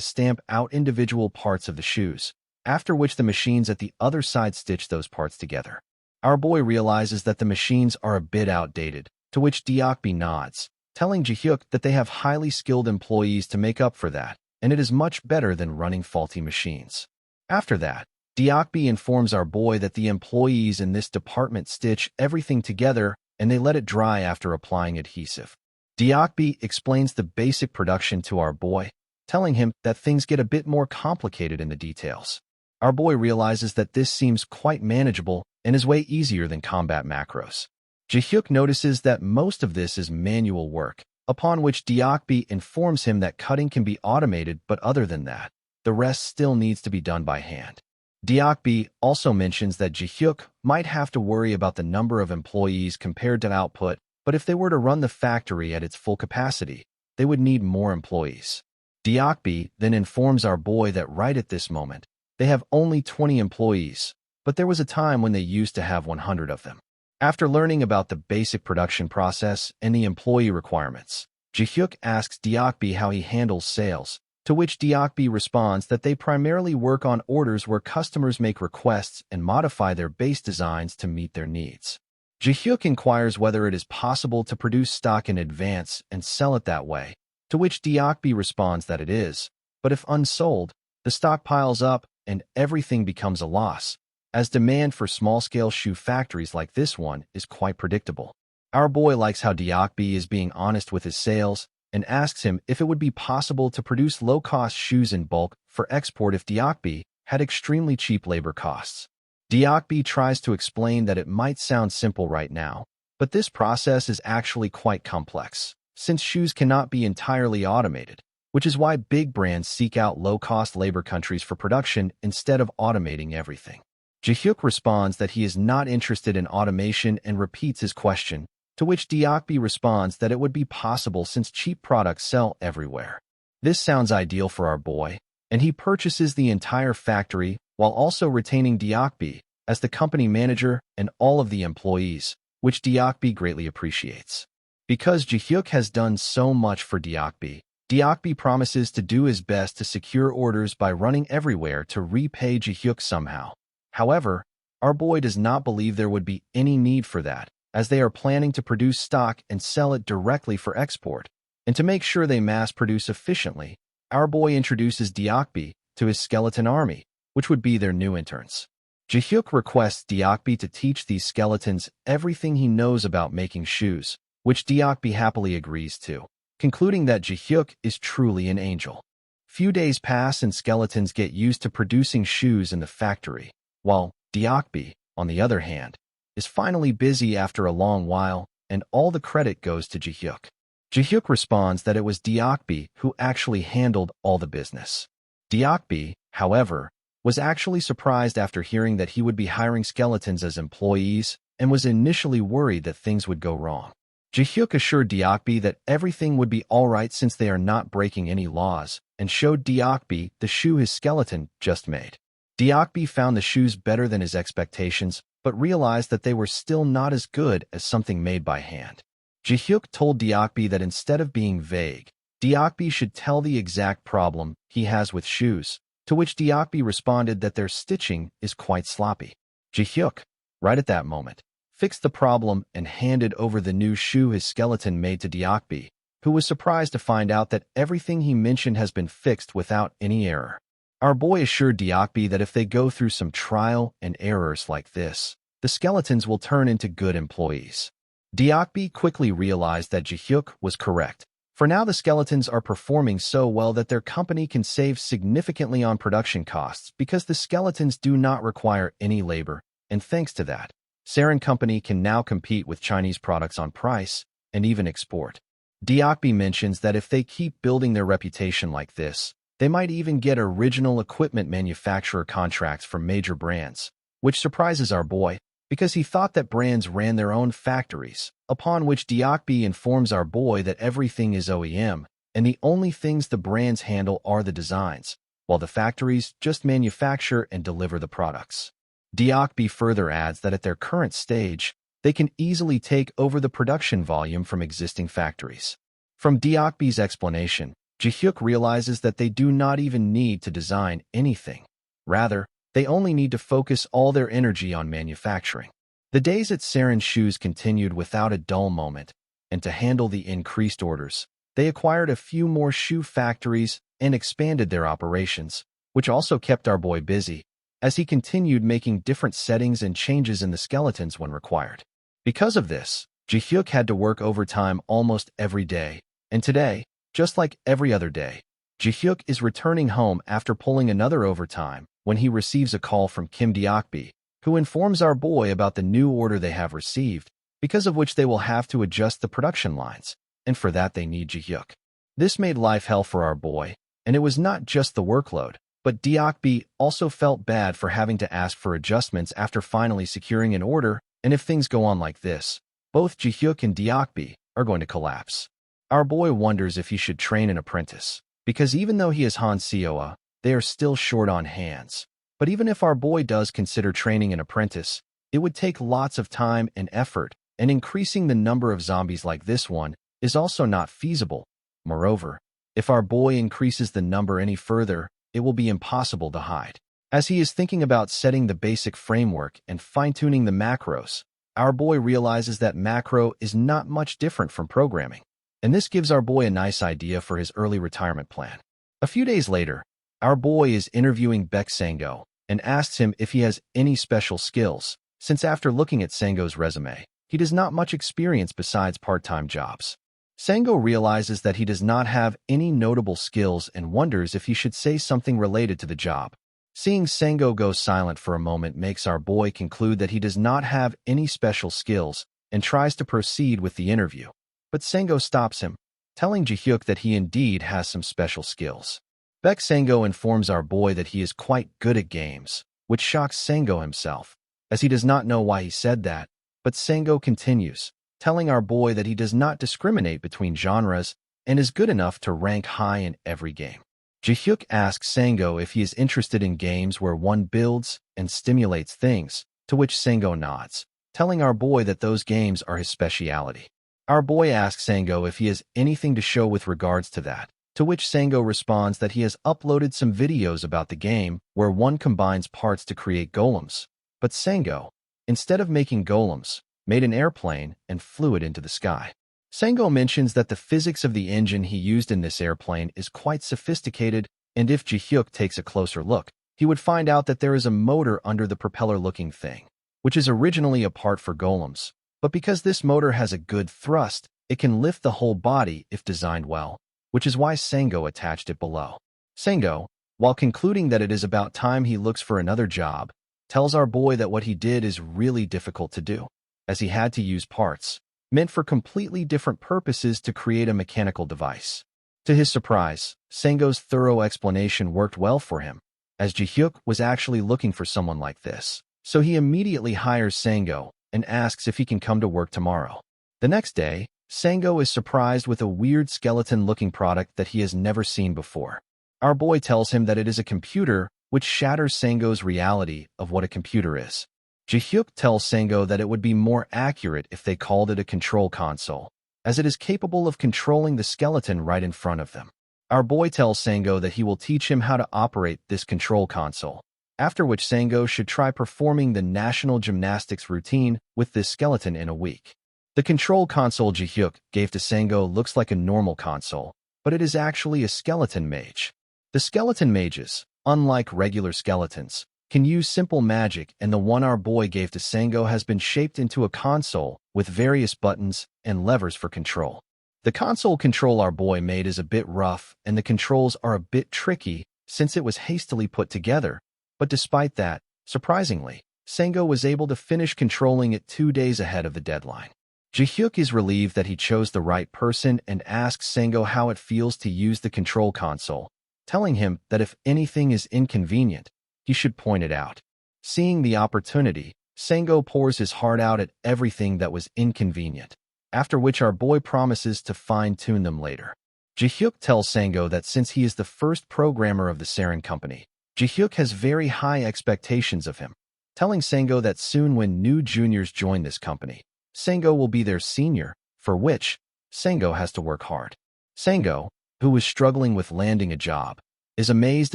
stamp out individual parts of the shoes, after which the machines at the other side stitch those parts together. Our boy realizes that the machines are a bit outdated, to which Deok-bae nods, telling Ji-hyuk that they have highly skilled employees to make up for that, and it is much better than running faulty machines. After that, Deok-bae informs our boy that the employees in this department stitch everything together and they let it dry after applying adhesive. Deok-bae explains the basic production to our boy, telling him that things get a bit more complicated in the details. Our boy realizes that this seems quite manageable and is way easier than combat macros. Ji-hyuk notices that most of this is manual work, upon which Deok-bae informs him that cutting can be automated, but other than that, the rest still needs to be done by hand. Deok-bae also mentions that Ji-hyuk might have to worry about the number of employees compared to output, but if they were to run the factory at its full capacity, they would need more employees. Deok-bae then informs our boy that right at this moment, they have only 20 employees, but there was a time when they used to have 100 of them. After learning about the basic production process and the employee requirements, Ji-hyuk asks Deok-bae how he handles sales, To which Diokbi responds that they primarily work on orders where customers make requests and modify their base designs to meet their needs. Jihyuk inquires whether it is possible to produce stock in advance and sell it that way, to which Diokbi responds that it is, but if unsold, the stock piles up and everything becomes a loss, as demand for small-scale shoe factories like this one is quite predictable. Our boy likes how Diokbi is being honest with his sales and asks him if it would be possible to produce low-cost shoes in bulk for export if Diokbi had extremely cheap labor costs. Diokbi tries to explain that it might sound simple right now, but this process is actually quite complex, since shoes cannot be entirely automated, which is why big brands seek out low-cost labor countries for production instead of automating everything. Jihyuk responds that he is not interested in automation and repeats his question, to which Diokbi responds that it would be possible since cheap products sell everywhere. This sounds ideal for our boy, and he purchases the entire factory while also retaining Diokbi as the company manager and all of the employees, which Diokbi greatly appreciates. Because Jihyuk has done so much for Diokbi, Diokbi promises to do his best to secure orders by running everywhere to repay Jihyuk somehow. However, our boy does not believe there would be any need for that, as they are planning to produce stock and sell it directly for export. And to make sure they mass-produce efficiently, our boy introduces Diokbi to his skeleton army, which would be their new interns. Jihyuk requests Diokbi to teach these skeletons everything he knows about making shoes, which Diokbi happily agrees to, concluding that Jihyuk is truly an angel. Few days pass and skeletons get used to producing shoes in the factory, while Diokbi, on the other hand, is finally busy after a long while, and all the credit goes to Jihyuk. Jihyuk responds that it was Diokbi who actually handled all the business. Diokbi, however, was actually surprised after hearing that he would be hiring skeletons as employees and was initially worried that things would go wrong. Jihyuk assured Diokbi that everything would be alright since they are not breaking any laws, and showed Diokbi the shoe his skeleton just made. Diokbi found the shoes better than his expectations, but realized that they were still not as good as something made by hand. Jihyuk told Diokbi that instead of being vague, Diokbi should tell the exact problem he has with shoes, to which Diokbi responded that their stitching is quite sloppy. Jihyuk, right at that moment, fixed the problem and handed over the new shoe his skeleton made to Diokbi, who was surprised to find out that everything he mentioned has been fixed without any error. Our boy assured Diokbi that if they go through some trial and errors like this, the skeletons will turn into good employees. Diokbi quickly realized that Jihyuk was correct. For now, the skeletons are performing so well that their company can save significantly on production costs because the skeletons do not require any labor, and thanks to that, Saren Company can now compete with Chinese products on price and even export. Diokbi mentions that if they keep building their reputation like this, they might even get original equipment manufacturer contracts from major brands, which surprises our boy, because he thought that brands ran their own factories, upon which Diokbi informs our boy that everything is OEM, and the only things the brands handle are the designs, while the factories just manufacture and deliver the products. Diokbi further adds that at their current stage, they can easily take over the production volume from existing factories. From Diokbi's explanation, Jihyuk realizes that they do not even need to design anything. Rather, they only need to focus all their energy on manufacturing. The days at Saren Shoes continued without a dull moment, and to handle the increased orders, they acquired a few more shoe factories and expanded their operations, which also kept our boy busy, as he continued making different settings and changes in the skeletons when required. Because of this, Jihyuk had to work overtime almost every day, and today, just like every other day, Jihyuk is returning home after pulling another overtime when he receives a call from Kim Diokbi, who informs our boy about the new order they have received, because of which they will have to adjust the production lines, and for that they need Jihyuk. This made life hell for our boy, and it was not just the workload, but Diokbi also felt bad for having to ask for adjustments after finally securing an order, and if things go on like this, both Jihyuk and Diokbi are going to collapse. Our boy wonders if he should train an apprentice, because even though he is Han Seoa, they are still short on hands. But even if our boy does consider training an apprentice, it would take lots of time and effort, and increasing the number of zombies like this one is also not feasible. Moreover, If our boy increases the number any further, it will be impossible to hide. As he is thinking about setting the basic framework and fine-tuning the macros, our boy realizes that macro is not much different from programming. And this gives our boy a nice idea for his early retirement plan. A few days later, our boy is interviewing Beck Sango and asks him if he has any special skills, since after looking at Sango's resume, he does not much experience besides part-time jobs. Sango realizes that he does not have any notable skills and wonders if he should say something related to the job. Seeing Sango go silent for a moment makes our boy conclude that he does not have any special skills and tries to proceed with the interview. But Sango stops him, telling Ji-hyuk that he indeed has some special skills. Beck Sango informs our boy that he is quite good at games, which shocks Sango himself, as he does not know why he said that, but Sango continues, telling our boy that he does not discriminate between genres and is good enough to rank high in every game. Ji-hyuk asks Sango if he is interested in games where one builds and stimulates things, to which Sango nods, telling our boy that those games are his speciality. Our boy asks Sango if he has anything to show with regards to that, to which Sango responds that he has uploaded some videos about the game where one combines parts to create golems. But Sango, instead of making golems, made an airplane and flew it into the sky. Sango mentions that the physics of the engine he used in this airplane is quite sophisticated, and if Ji-hyuk takes a closer look, he would find out that there is a motor under the propeller-looking thing, which is originally a part for golems. But because this motor has a good thrust, it can lift the whole body if designed well, which is why Sango attached it below. Sango, while concluding that it is about time he looks for another job, tells our boy that what he did is really difficult to do, as he had to use parts meant for completely different purposes to create a mechanical device. To his surprise, Sango's thorough explanation worked well for him, as Ji-hyuk was actually looking for someone like this. So he immediately hires Sango and asks if he can come to work tomorrow. The next day, Sango is surprised with a weird skeleton-looking product that he has never seen before. Our boy tells him that it is a computer, which shatters Sango's reality of what a computer is. Ji-hyuk tells Sango that it would be more accurate if they called it a control console, as it is capable of controlling the skeleton right in front of them. Our boy tells Sango that he will teach him how to operate this control console, after which Sango should try performing the national gymnastics routine with this skeleton in a week. The control console Ji-hyuk gave to Sango looks like a normal console, but it is actually a skeleton mage. The skeleton mages, unlike regular skeletons, can use simple magic, and the one our boy gave to Sango has been shaped into a console with various buttons and levers for control. The console control our boy made is a bit rough, and the controls are a bit tricky since it was hastily put together, but despite that, surprisingly, Sango was able to finish controlling it 2 days ahead of the deadline. Ji-hyuk is relieved that he chose the right person and asks Sango how it feels to use the control console, telling him that if anything is inconvenient, he should point it out. Seeing the opportunity, Sango pours his heart out at everything that was inconvenient, after which our boy promises to fine-tune them later. Ji-hyuk tells Sango that since he is the first programmer of the Saren company, Ji-hyuk has very high expectations of him, telling Sango that soon when new juniors join this company, Sango will be their senior, for which Sango has to work hard. Sango, who is struggling with landing a job, is amazed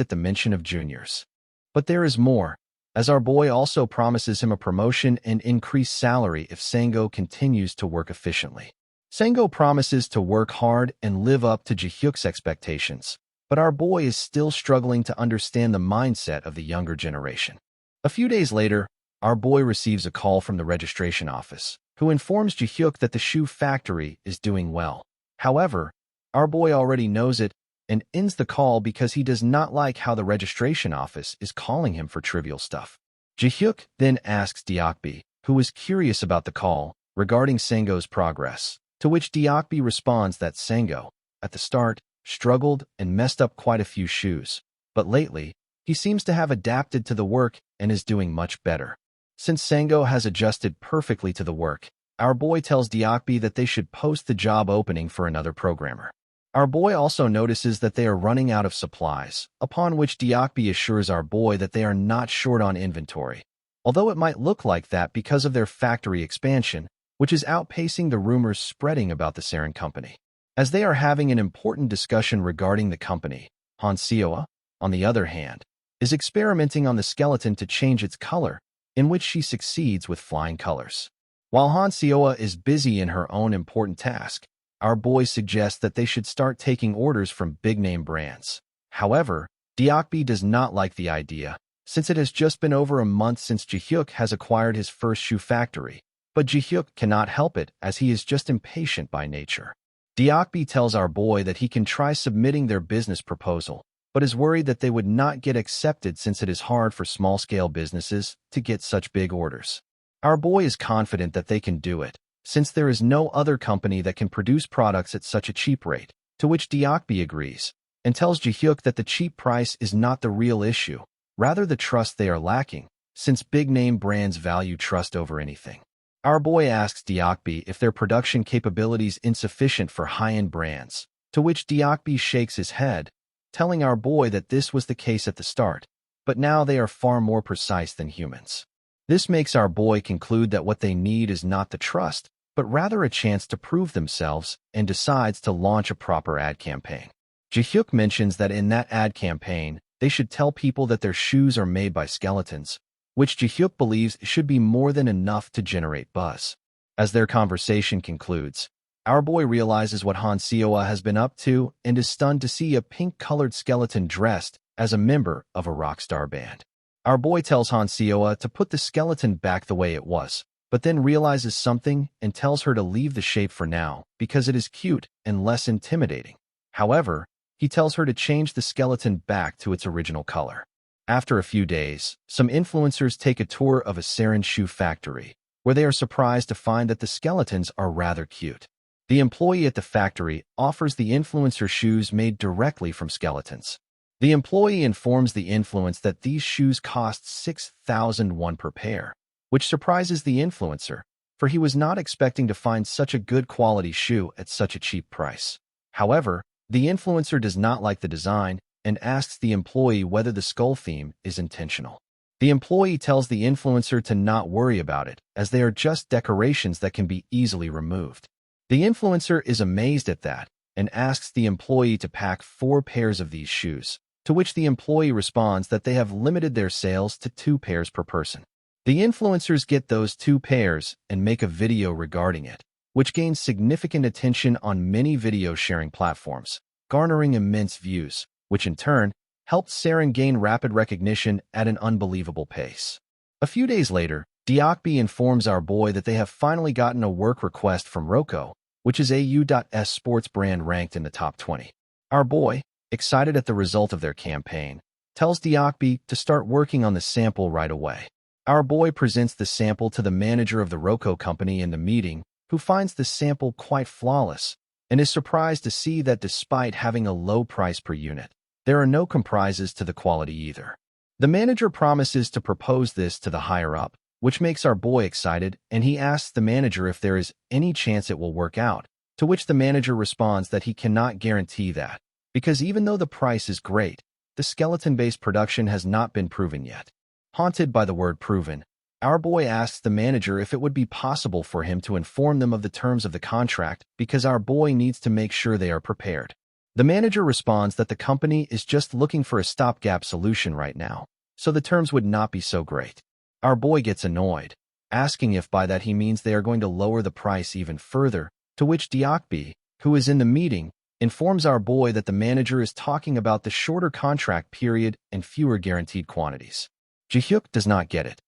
at the mention of juniors. But there is more, as our boy also promises him a promotion and increased salary if Sango continues to work efficiently. Sango promises to work hard and live up to Ji-hyuk's expectations, but our boy is still struggling to understand the mindset of the younger generation. A few days later, our boy receives a call from the registration office, who informs Ji-hyuk that the shoe factory is doing well. However, our boy already knows it and ends the call because he does not like how the registration office is calling him for trivial stuff. Ji-hyuk then asks Deokbi, who is curious about the call, regarding Sango's progress, to which Deokbi responds that Sango, at the start, struggled and messed up quite a few shoes, but lately, he seems to have adapted to the work and is doing much better. Since Sango has adjusted perfectly to the work, our boy tells Deokbi that they should post the job opening for another programmer. Our boy also notices that they are running out of supplies, upon which Deokbi assures our boy that they are not short on inventory, although it might look like that because of their factory expansion, which is outpacing the rumors spreading about the Saren company. As they are having an important discussion regarding the company, Hanseoa, on the other hand, is experimenting on the skeleton to change its color, in which she succeeds with flying colors. While Hanseoa is busy in her own important task, our boy suggests that they should start taking orders from big-name brands. However, Deokbi does not like the idea, since it has just been over a month since Jihyuk has acquired his first shoe factory, but Jihyuk cannot help it as he is just impatient by nature. Deokbi tells our boy that he can try submitting their business proposal, but is worried that they would not get accepted since it is hard for small-scale businesses to get such big orders. Our boy is confident that they can do it, since there is no other company that can produce products at such a cheap rate, to which Deokbi agrees, and tells Jihyuk that the cheap price is not the real issue, rather the trust they are lacking, since big-name brands value trust over anything. Our boy asks Deokbi if their production capabilities insufficient for high-end brands, to which Deokbi shakes his head, telling our boy that this was the case at the start, but now they are far more precise than humans. This makes our boy conclude that what they need is not the trust, but rather a chance to prove themselves, and decides to launch a proper ad campaign. Jihyuk mentions that in that ad campaign, they should tell people that their shoes are made by skeletons, which Jihyuk believes should be more than enough to generate buzz. As their conversation concludes, our boy realizes what Hanseoa has been up to and is stunned to see a pink-colored skeleton dressed as a member of a rock star band. Our boy tells Hanseoa to put the skeleton back the way it was, but then realizes something and tells her to leave the shape for now because it is cute and less intimidating. However, he tells her to change the skeleton back to its original color. After a few days, some influencers take a tour of a Saren shoe factory, where they are surprised to find that the skeletons are rather cute. The employee at the factory offers the influencer shoes made directly from skeletons. The employee informs the influencer that these shoes cost 6,000 won per pair, which surprises the influencer, for he was not expecting to find such a good quality shoe at such a cheap price. However, the influencer does not like the design and asks the employee whether the skull theme is intentional. The employee tells the influencer to not worry about it, as they are just decorations that can be easily removed. The influencer is amazed at that and asks the employee to pack 4 pairs of these shoes, to which the employee responds that they have limited their sales to 2 pairs per person. The influencers get those 2 pairs and make a video regarding it, which gains significant attention on many video sharing platforms, garnering immense views, which in turn helped Saren gain rapid recognition at an unbelievable pace. A few days later, Deokbi informs our boy that they have finally gotten a work request from Roko, which is a U.S sports brand ranked in the top 20. Our boy, excited at the result of their campaign, tells Deokbi to start working on the sample right away. Our boy presents the sample to the manager of the Roko company in the meeting, who finds the sample quite flawless, and is surprised to see that despite having a low price per unit, there are no compromises to the quality either. The manager promises to propose this to the higher-up, which makes our boy excited, and he asks the manager if there is any chance it will work out, to which the manager responds that he cannot guarantee that, because even though the price is great, the skeleton-based production has not been proven yet. Haunted by the word proven, our boy asks the manager if it would be possible for him to inform them of the terms of the contract because our boy needs to make sure they are prepared. The manager responds that the company is just looking for a stopgap solution right now, so the terms would not be so great. Our boy gets annoyed, asking if by that he means they are going to lower the price even further, to which Deokbi, who is in the meeting, informs our boy that the manager is talking about the shorter contract period and fewer guaranteed quantities. Jihyuk does not get it.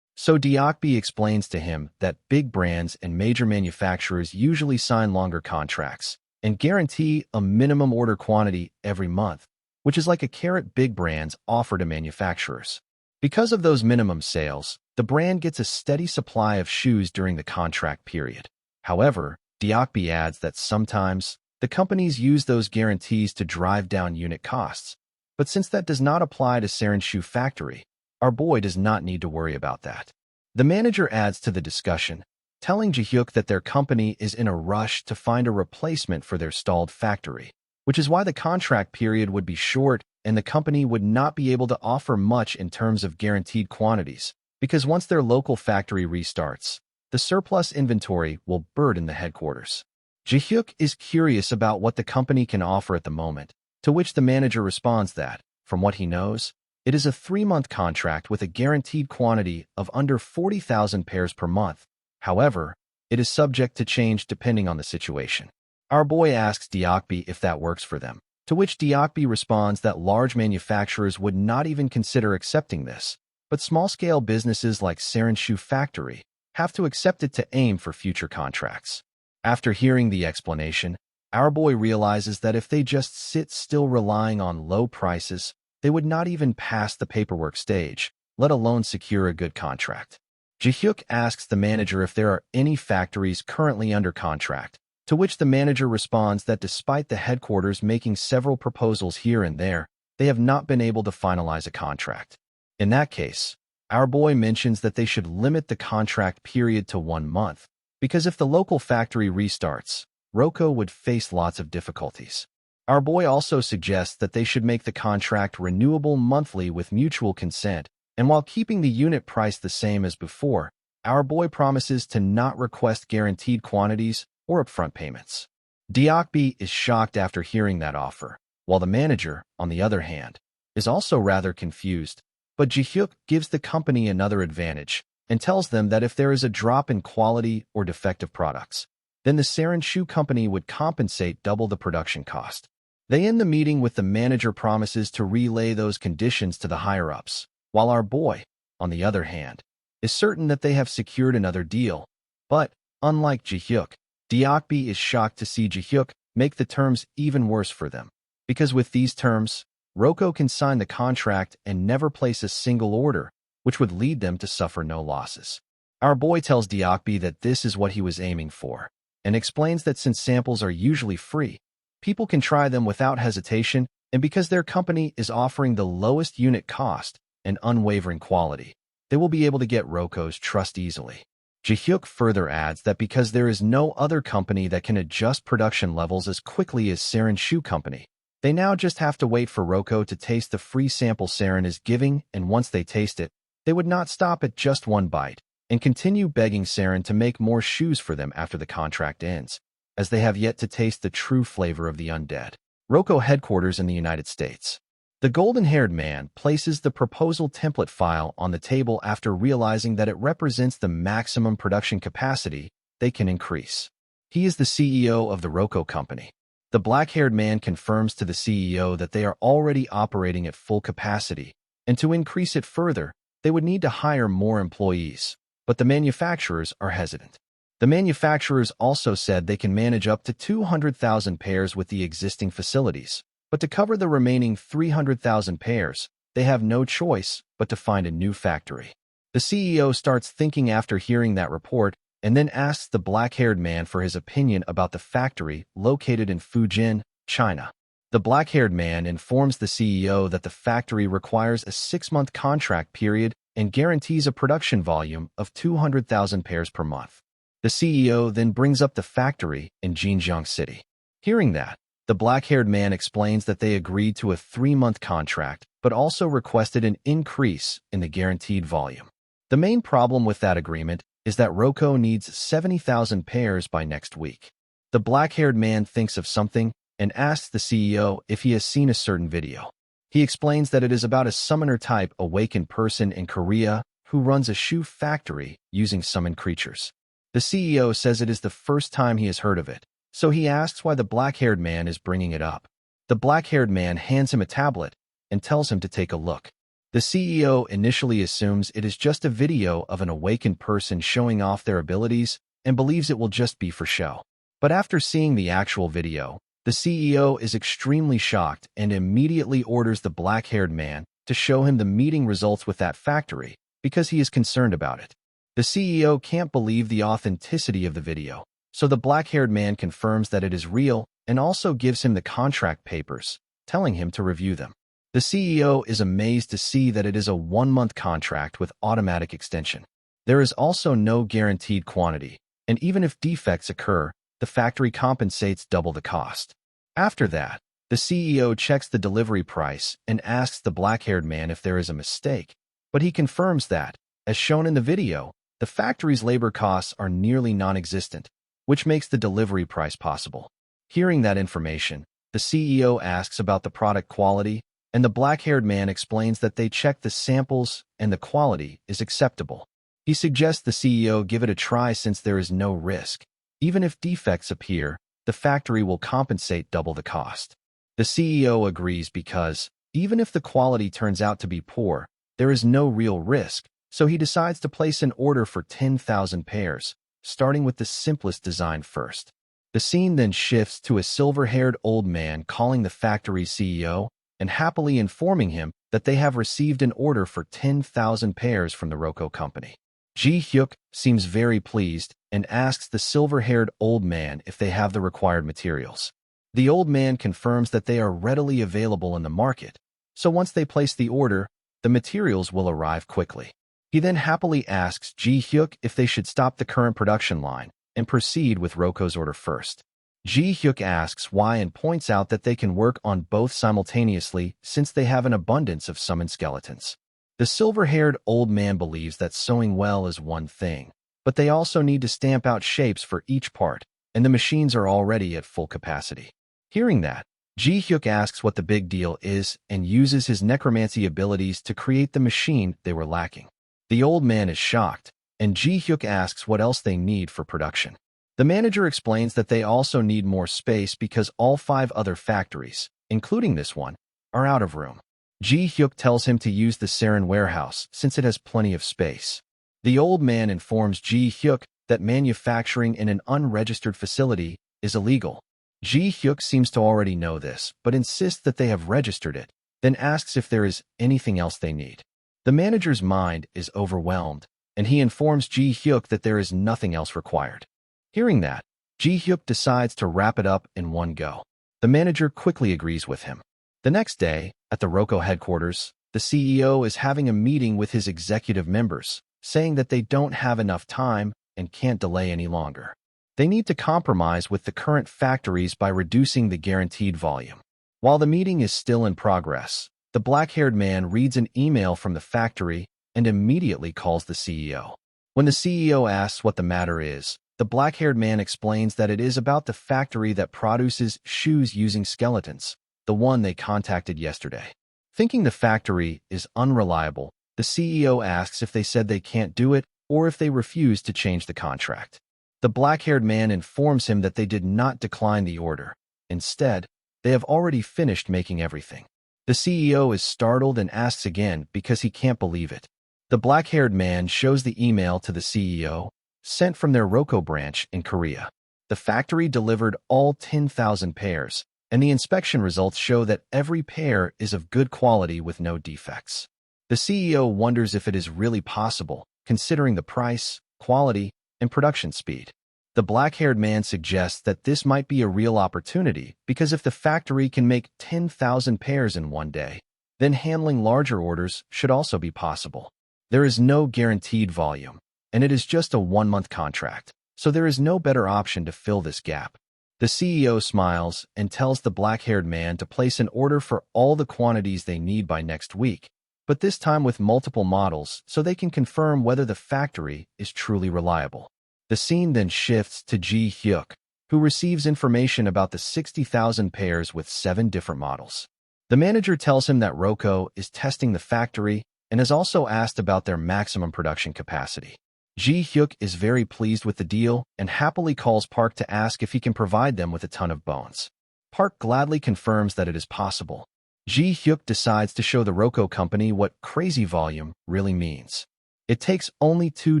So Deokbi explains to him that big brands and major manufacturers usually sign longer contracts and guarantee a minimum order quantity every month, which is like a carrot big brands offer to manufacturers. Because of those minimum sales, the brand gets a steady supply of shoes during the contract period. However, Deokbi adds that sometimes the companies use those guarantees to drive down unit costs, but since that does not apply to Saren Shoe Factory, our boy does not need to worry about that. The manager adds to the discussion, telling Jihyuk that their company is in a rush to find a replacement for their stalled factory, which is why the contract period would be short and the company would not be able to offer much in terms of guaranteed quantities, because once their local factory restarts, the surplus inventory will burden the headquarters. Ji-hyuk is curious about what the company can offer at the moment, to which the manager responds that, from what he knows, it is a 3-month contract with a guaranteed quantity of under 40,000 pairs per month. However, it is subject to change depending on the situation. Our boy asks Deokbi if that works for them, to which Deokbi responds that large manufacturers would not even consider accepting this, but small-scale businesses like Saren Shoe Factory have to accept it to aim for future contracts. After hearing the explanation, our boy realizes that if they just sit still relying on low prices, they would not even pass the paperwork stage, let alone secure a good contract. Ji-hyuk asks the manager if there are any factories currently under contract, to which the manager responds that despite the headquarters making several proposals here and there, they have not been able to finalize a contract. In that case, our boy mentions that they should limit the contract period to 1 month, because if the local factory restarts, Roko would face lots of difficulties. Our boy also suggests that they should make the contract renewable monthly with mutual consent, and while keeping the unit price the same as before, our boy promises to not request guaranteed quantities or upfront payments. Deokbi is shocked after hearing that offer, while the manager, on the other hand, is also rather confused, but Ji-hyuk gives the company another advantage and tells them that if there is a drop in quality or defective products, then the Saren Shoe Company would compensate double the production cost. They end the meeting with the manager promises to relay those conditions to the higher-ups, while our boy, on the other hand, is certain that they have secured another deal. But, unlike Ji-hyuk, Deokbi is shocked to see Ji-hyuk make the terms even worse for them, because with these terms, Roko can sign the contract and never place a single order, which would lead them to suffer no losses. Our boy tells Deokbi that this is what he was aiming for, and explains that since samples are usually free, people can try them without hesitation, and because their company is offering the lowest unit cost and unwavering quality, they will be able to get Roko's trust easily. Ji-hyuk further adds that because there is no other company that can adjust production levels as quickly as Saren Shoe Company, they now just have to wait for Roko to taste the free sample Saren is giving, and once they taste it, they would not stop at just one bite, and continue begging Saren to make more shoes for them after the contract ends, as they have yet to taste the true flavor of the Undead. Roko headquarters in the United States. The golden-haired man places the proposal template file on the table after realizing that it represents the maximum production capacity they can increase. He is the CEO of the Roko company. The black-haired man confirms to the CEO that they are already operating at full capacity, and to increase it further, they would need to hire more employees, but the manufacturers are hesitant. The manufacturers also said they can manage up to 200,000 pairs with the existing facilities, but to cover the remaining 300,000 pairs, they have no choice but to find a new factory. The CEO starts thinking after hearing that report and then asks the black-haired man for his opinion about the factory located in Fujian, China. The black-haired man informs the CEO that the factory requires a 6-month contract period and guarantees a production volume of 200,000 pairs per month. The CEO then brings up the factory in Jinjiang City. Hearing that, the black-haired man explains that they agreed to a 3-month contract, but also requested an increase in the guaranteed volume. The main problem with that agreement is that Roko needs 70,000 pairs by next week. The black-haired man thinks of something and asks the CEO if he has seen a certain video. He explains that it is about a summoner-type awakened person in Korea who runs a shoe factory using summoned creatures. The CEO says it is the first time he has heard of it, so he asks why the black-haired man is bringing it up. The black-haired man hands him a tablet and tells him to take a look. The CEO initially assumes it is just a video of an awakened person showing off their abilities and believes it will just be for show. But after seeing the actual video, the CEO is extremely shocked and immediately orders the black-haired man to show him the meeting results with that factory because he is concerned about it. The CEO can't believe the authenticity of the video, so the black-haired man confirms that it is real and also gives him the contract papers, telling him to review them. The CEO is amazed to see that it is a 1-month contract with automatic extension. There is also no guaranteed quantity, and even if defects occur, the factory compensates double the cost. After that, the CEO checks the delivery price and asks the black-haired man if there is a mistake, but he confirms that, as shown in the video, the factory's labor costs are nearly non-existent. which makes the delivery price possible. Hearing that information, the CEO asks about the product quality, and the black-haired man explains that they checked the samples and the quality is acceptable. He suggests the CEO give it a try since there is no risk. Even if defects appear, the factory will compensate double the cost. The CEO agrees because, even if the quality turns out to be poor, there is no real risk, so he decides to place an order for 10,000 pairs, starting with the simplest design first. The scene then shifts to a silver-haired old man calling the factory's CEO and happily informing him that they have received an order for 10,000 pairs from the Roko company. Ji-hyuk seems very pleased and asks the silver-haired old man if they have the required materials. The old man confirms that they are readily available in the market, so once they place the order, the materials will arrive quickly. He then happily asks Ji-hyuk if they should stop the current production line and proceed with Roko's order first. Ji-hyuk asks why and points out that they can work on both simultaneously since they have an abundance of summoned skeletons. The silver-haired old man believes that sewing well is one thing, but they also need to stamp out shapes for each part, and the machines are already at full capacity. Hearing that, Ji-hyuk asks what the big deal is and uses his necromancy abilities to create the machine they were lacking. The old man is shocked, and Ji-hyuk asks what else they need for production. The manager explains that they also need more space because all 5 other factories, including this one, are out of room. Ji-hyuk tells him to use the Saren warehouse since it has plenty of space. The old man informs Ji-hyuk that manufacturing in an unregistered facility is illegal. Ji-hyuk seems to already know this, but insists that they have registered it, then asks if there is anything else they need. The manager's mind is overwhelmed, and he informs Ji-hyuk that there is nothing else required. Hearing that, Ji-hyuk decides to wrap it up in one go. The manager quickly agrees with him. The next day, at the Roko headquarters, the CEO is having a meeting with his executive members, saying that they don't have enough time and can't delay any longer. They need to compromise with the current factories by reducing the guaranteed volume. While the meeting is still in progress, the black-haired man reads an email from the factory and immediately calls the CEO. When the CEO asks what the matter is, the black-haired man explains that it is about the factory that produces shoes using skeletons, the one they contacted yesterday. Thinking the factory is unreliable, the CEO asks if they said they can't do it or if they refuse to change the contract. The black-haired man informs him that they did not decline the order. Instead, they have already finished making everything. The CEO is startled and asks again because he can't believe it. The black-haired man shows the email to the CEO, sent from their Roko branch in Korea. The factory delivered all 10,000 pairs, and the inspection results show that every pair is of good quality with no defects. The CEO wonders if it is really possible, considering the price, quality, and production speed. The black-haired man suggests that this might be a real opportunity because if the factory can make 10,000 pairs in one day, then handling larger orders should also be possible. There is no guaranteed volume, and it is just a 1-month contract, so there is no better option to fill this gap. The CEO smiles and tells the black-haired man to place an order for all the quantities they need by next week, but this time with multiple models so they can confirm whether the factory is truly reliable. The scene then shifts to Ji-hyuk, who receives information about the 60,000 pairs with 7 different models. The manager tells him that Roko is testing the factory and has also asked about their maximum production capacity. Ji-hyuk is very pleased with the deal and happily calls Park to ask if he can provide them with a ton of bones. Park gladly confirms that it is possible. Ji-hyuk decides to show the Roko company what crazy volume really means. It takes only 2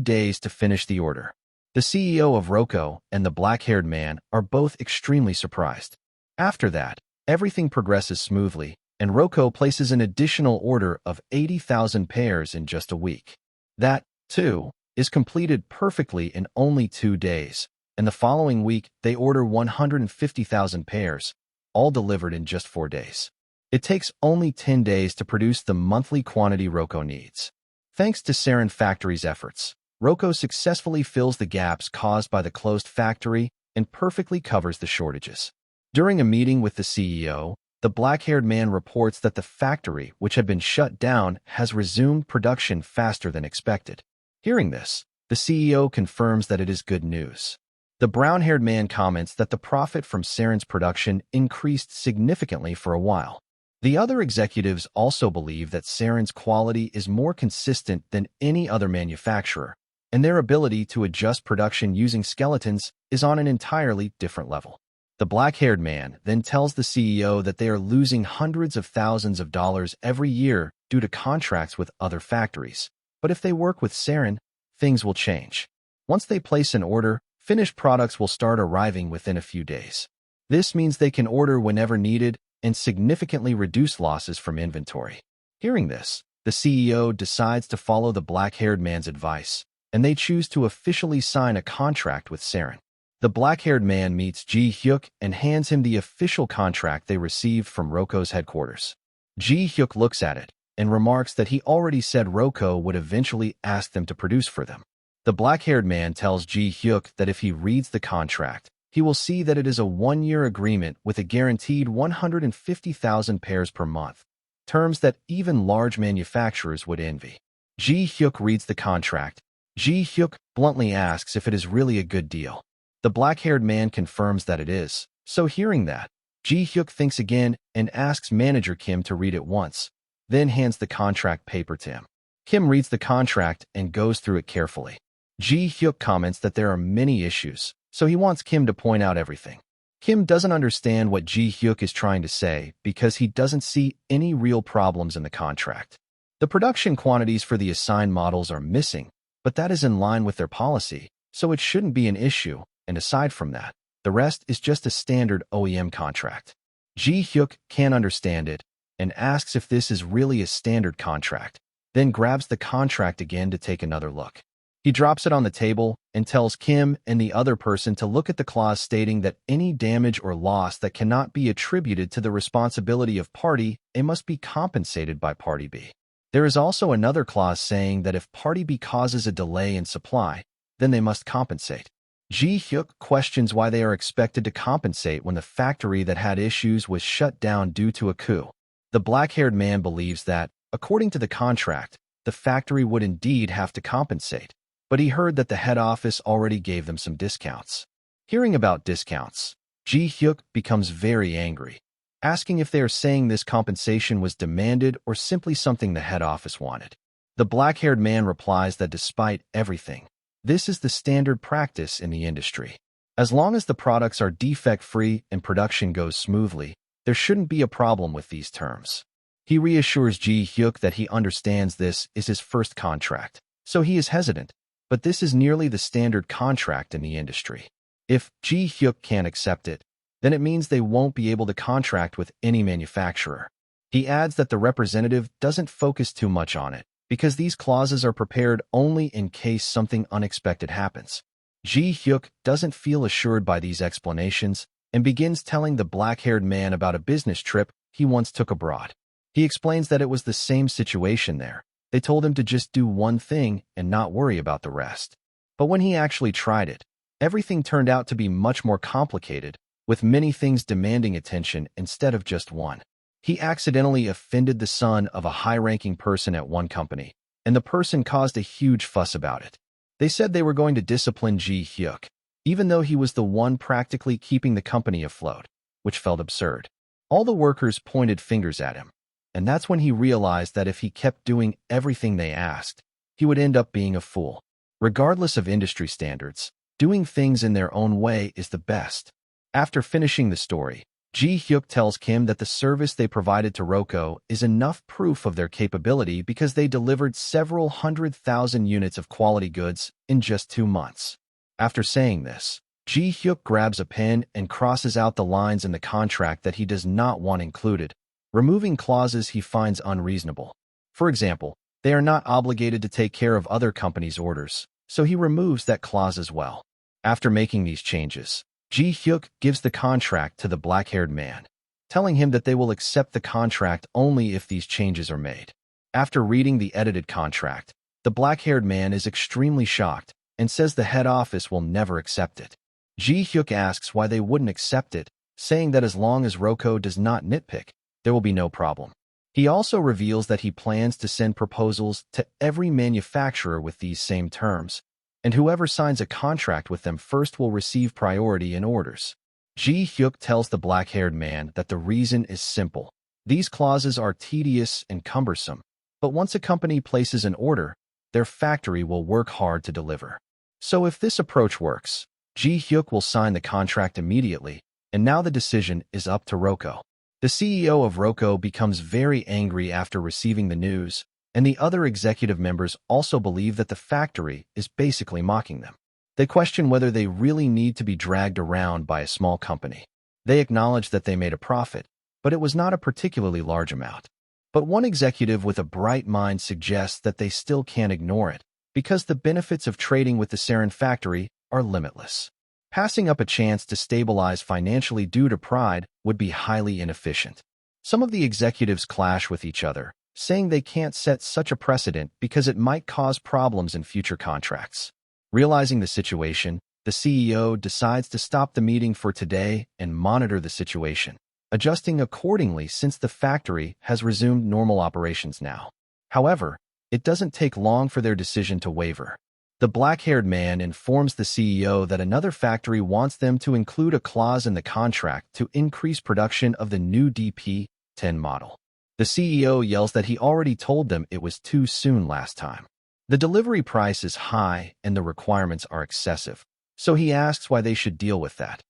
days to finish the order. The CEO of Roko and the black-haired man are both extremely surprised. After that, everything progresses smoothly, and Roko places an additional order of 80,000 pairs in just a week. That, too, is completed perfectly in only 2 days, and the following week they order 150,000 pairs, all delivered in just 4 days. It takes only 10 days to produce the monthly quantity Roko needs. Thanks to Saren Factory's efforts, Roko successfully fills the gaps caused by the closed factory and perfectly covers the shortages. During a meeting with the CEO, the black-haired man reports that the factory, which had been shut down, has resumed production faster than expected. Hearing this, the CEO confirms that it is good news. The brown-haired man comments that the profit from Saren's production increased significantly for a while. The other executives also believe that Saren's quality is more consistent than any other manufacturer, and their ability to adjust production using skeletons is on an entirely different level. The black-haired man then tells the CEO that they are losing hundreds of thousands of dollars every year due to contracts with other factories. But if they work with Saren, things will change. Once they place an order, finished products will start arriving within a few days. This means they can order whenever needed and significantly reduce losses from inventory. Hearing this, the CEO decides to follow the black-haired man's advice, and they choose to officially sign a contract with Saren. The black-haired man meets Ji-hyuk and hands him the official contract they received from Roko's headquarters. Ji-hyuk looks at it and remarks that he already said Roko would eventually ask them to produce for them. The black-haired man tells Ji-hyuk that if he reads the contract, he will see that it is a one-year agreement with a guaranteed 150,000 pairs per month, terms that even large manufacturers would envy. Ji-hyuk reads the contract. Ji-hyuk bluntly asks if it is really a good deal. The black-haired man confirms that it is, so hearing that, Ji-hyuk thinks again and asks manager Kim to read it once, then hands the contract paper to him. Kim reads the contract and goes through it carefully. Ji-hyuk comments that there are many issues, so he wants Kim to point out everything. Kim doesn't understand what Ji-hyuk is trying to say because he doesn't see any real problems in the contract. The production quantities for the assigned models are missing, but that is in line with their policy, so it shouldn't be an issue, and aside from that, the rest is just a standard OEM contract. Ji-hyuk can't understand it and asks if this is really a standard contract, then grabs the contract again to take another look. He drops it on the table and tells Kim and the other person to look at the clause stating that any damage or loss that cannot be attributed to the responsibility of Party A must be compensated by Party B. There is also another clause saying that if Party B causes a delay in supply, then they must compensate. Ji-hyuk questions why they are expected to compensate when the factory that had issues was shut down due to a coup. The black-haired man believes that, according to the contract, the factory would indeed have to compensate, but he heard that the head office already gave them some discounts. Hearing about discounts, Ji-hyuk becomes very angry, asking if they are saying this compensation was demanded or simply something the head office wanted. The black-haired man replies that despite everything, this is the standard practice in the industry. As long as the products are defect-free and production goes smoothly, there shouldn't be a problem with these terms. He reassures Ji-hyuk that he understands this is his first contract, so he is hesitant, but this is nearly the standard contract in the industry. If Ji-hyuk can't accept it, then it means they won't be able to contract with any manufacturer. He adds that the representative doesn't focus too much on it, because these clauses are prepared only in case something unexpected happens. Ji-hyuk doesn't feel assured by these explanations and begins telling the black-haired man about a business trip he once took abroad. He explains that it was the same situation there. They told him to just do one thing and not worry about the rest. But when he actually tried it, everything turned out to be much more complicated, with many things demanding attention instead of just one. He accidentally offended the son of a high-ranking person at one company, and the person caused a huge fuss about it. They said they were going to discipline Ji-hyuk, even though he was the one practically keeping the company afloat, which felt absurd. All the workers pointed fingers at him, and that's when he realized that if he kept doing everything they asked, he would end up being a fool. Regardless of industry standards, doing things in their own way is the best. After finishing the story, Ji-hyuk tells Kim that the service they provided to Roko is enough proof of their capability because they delivered several 100,000 units of quality goods in just 2 months. After saying this, Ji-hyuk grabs a pen and crosses out the lines in the contract that he does not want included, removing clauses he finds unreasonable. For example, they are not obligated to take care of other companies' orders, so he removes that clause as well. After making these changes, Ji-hyuk gives the contract to the black-haired man, telling him that they will accept the contract only if these changes are made. After reading the edited contract, the black-haired man is extremely shocked and says the head office will never accept it. Ji-hyuk asks why they wouldn't accept it, saying that as long as Roko does not nitpick, there will be no problem. He also reveals that he plans to send proposals to every manufacturer with these same terms, and whoever signs a contract with them first will receive priority in orders. Ji-hyuk tells the black-haired man that the reason is simple. These clauses are tedious and cumbersome, but once a company places an order, their factory will work hard to deliver. So if this approach works, Ji-hyuk will sign the contract immediately, and now the decision is up to Roko. The CEO of Roko becomes very angry after receiving the news, and the other executive members also believe that the factory is basically mocking them. They question whether they really need to be dragged around by a small company. They acknowledge that they made a profit, but it was not a particularly large amount. But one executive with a bright mind suggests that they still can't ignore it, because the benefits of trading with the sarin factory are limitless. Passing up a chance to stabilize financially due to pride would be highly inefficient. Some of the executives clash with each other, saying they can't set such a precedent because it might cause problems in future contracts. Realizing the situation, the CEO decides to stop the meeting for today and monitor the situation, adjusting accordingly since the factory has resumed normal operations now. However, it doesn't take long for their decision to waver. The black-haired man informs the CEO that another factory wants them to include a clause in the contract to increase production of the new DP-10 model. The CEO yells that he already told them it was too soon last time. The delivery price is high and the requirements are excessive, so he asks why they should deal with that.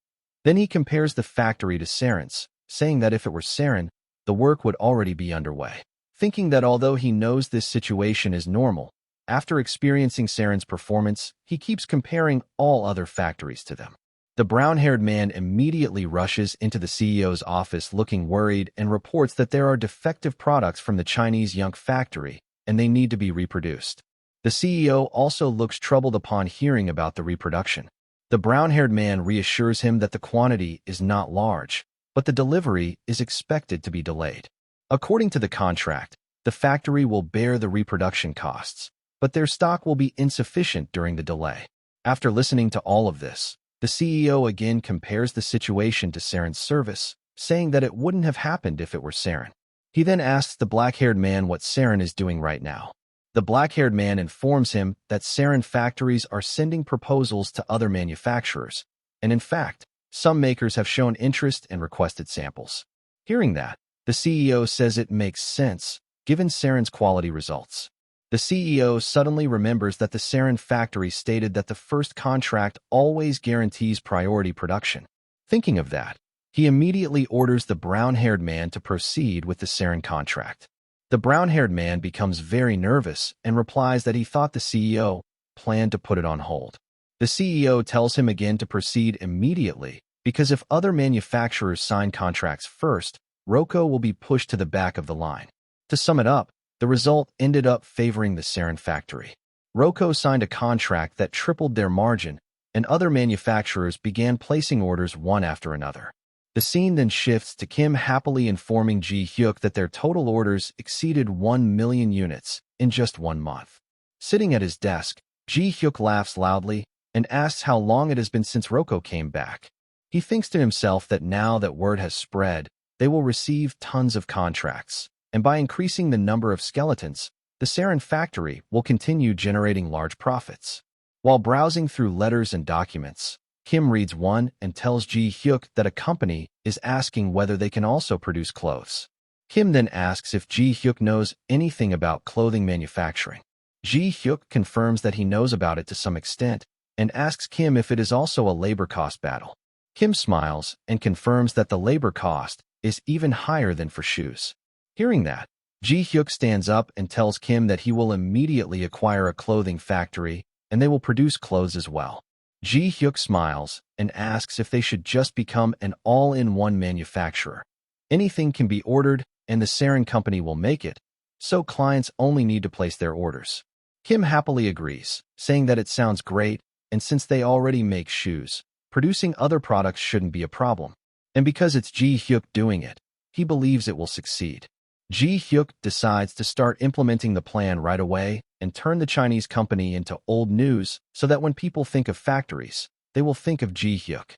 Then he compares the factory to sarin's, saying that if it were sarin, the work would already be underway. Thinking that although he knows this situation is normal, after experiencing sarin's performance, he keeps comparing all other factories to them. The brown-haired man immediately rushes into the CEO's office looking worried and reports that there are defective products from the Chinese Yunk factory and they need to be reproduced. The CEO also looks troubled upon hearing about the reproduction. The brown-haired man reassures him that the quantity is not large, but the delivery is expected to be delayed. According to the contract, the factory will bear the reproduction costs, but their stock will be insufficient during the delay. After listening to all of this, the CEO again compares the situation to sarin's service, saying that it wouldn't have happened if it were sarin. He then asks the black-haired man what sarin is doing right now. The black-haired man informs him that sarin factories are sending proposals to other manufacturers, and in fact, some makers have shown interest and requested samples. Hearing that, the CEO says it makes sense, given sarin's quality results. The CEO suddenly remembers that the sarin factory stated that the first contract always guarantees priority production. Thinking of that, he immediately orders the brown-haired man to proceed with the sarin contract. The brown-haired man becomes very nervous and replies that he thought the CEO planned to put it on hold. The CEO tells him again to proceed immediately, because if other manufacturers sign contracts first, Roko will be pushed to the back of the line. To sum it up, the result ended up favoring the sarin factory. Roko signed a contract that tripled their margin, and other manufacturers began placing orders one after another. The scene then shifts to Kim happily informing Ji-hyuk that their total orders exceeded 1 million units in just 1 month. Sitting at his desk, Ji-hyuk laughs loudly and asks how long it has been since Roko came back. He thinks to himself that now that word has spread, they will receive tons of contracts, and by increasing the number of skeletons, the sarin factory will continue generating large profits. While browsing through letters and documents, Kim reads one and tells Ji-hyuk that a company is asking whether they can also produce clothes. Kim then asks if Ji-hyuk knows anything about clothing manufacturing. Ji-hyuk confirms that he knows about it to some extent and asks Kim if it is also a labor cost battle. Kim smiles and confirms that the labor cost is even higher than for shoes. Hearing that, Ji-hyuk stands up and tells Kim that he will immediately acquire a clothing factory and they will produce clothes as well. Ji-hyuk smiles and asks if they should just become an all-in-one manufacturer. Anything can be ordered and the sarin company will make it, so clients only need to place their orders. Kim happily agrees, saying that it sounds great, and since they already make shoes, producing other products shouldn't be a problem. And because it's Ji-hyuk doing it, he believes it will succeed. Ji-hyuk decides to start implementing the plan right away and turn the Chinese company into old news so that when people think of factories, they will think of Ji-hyuk.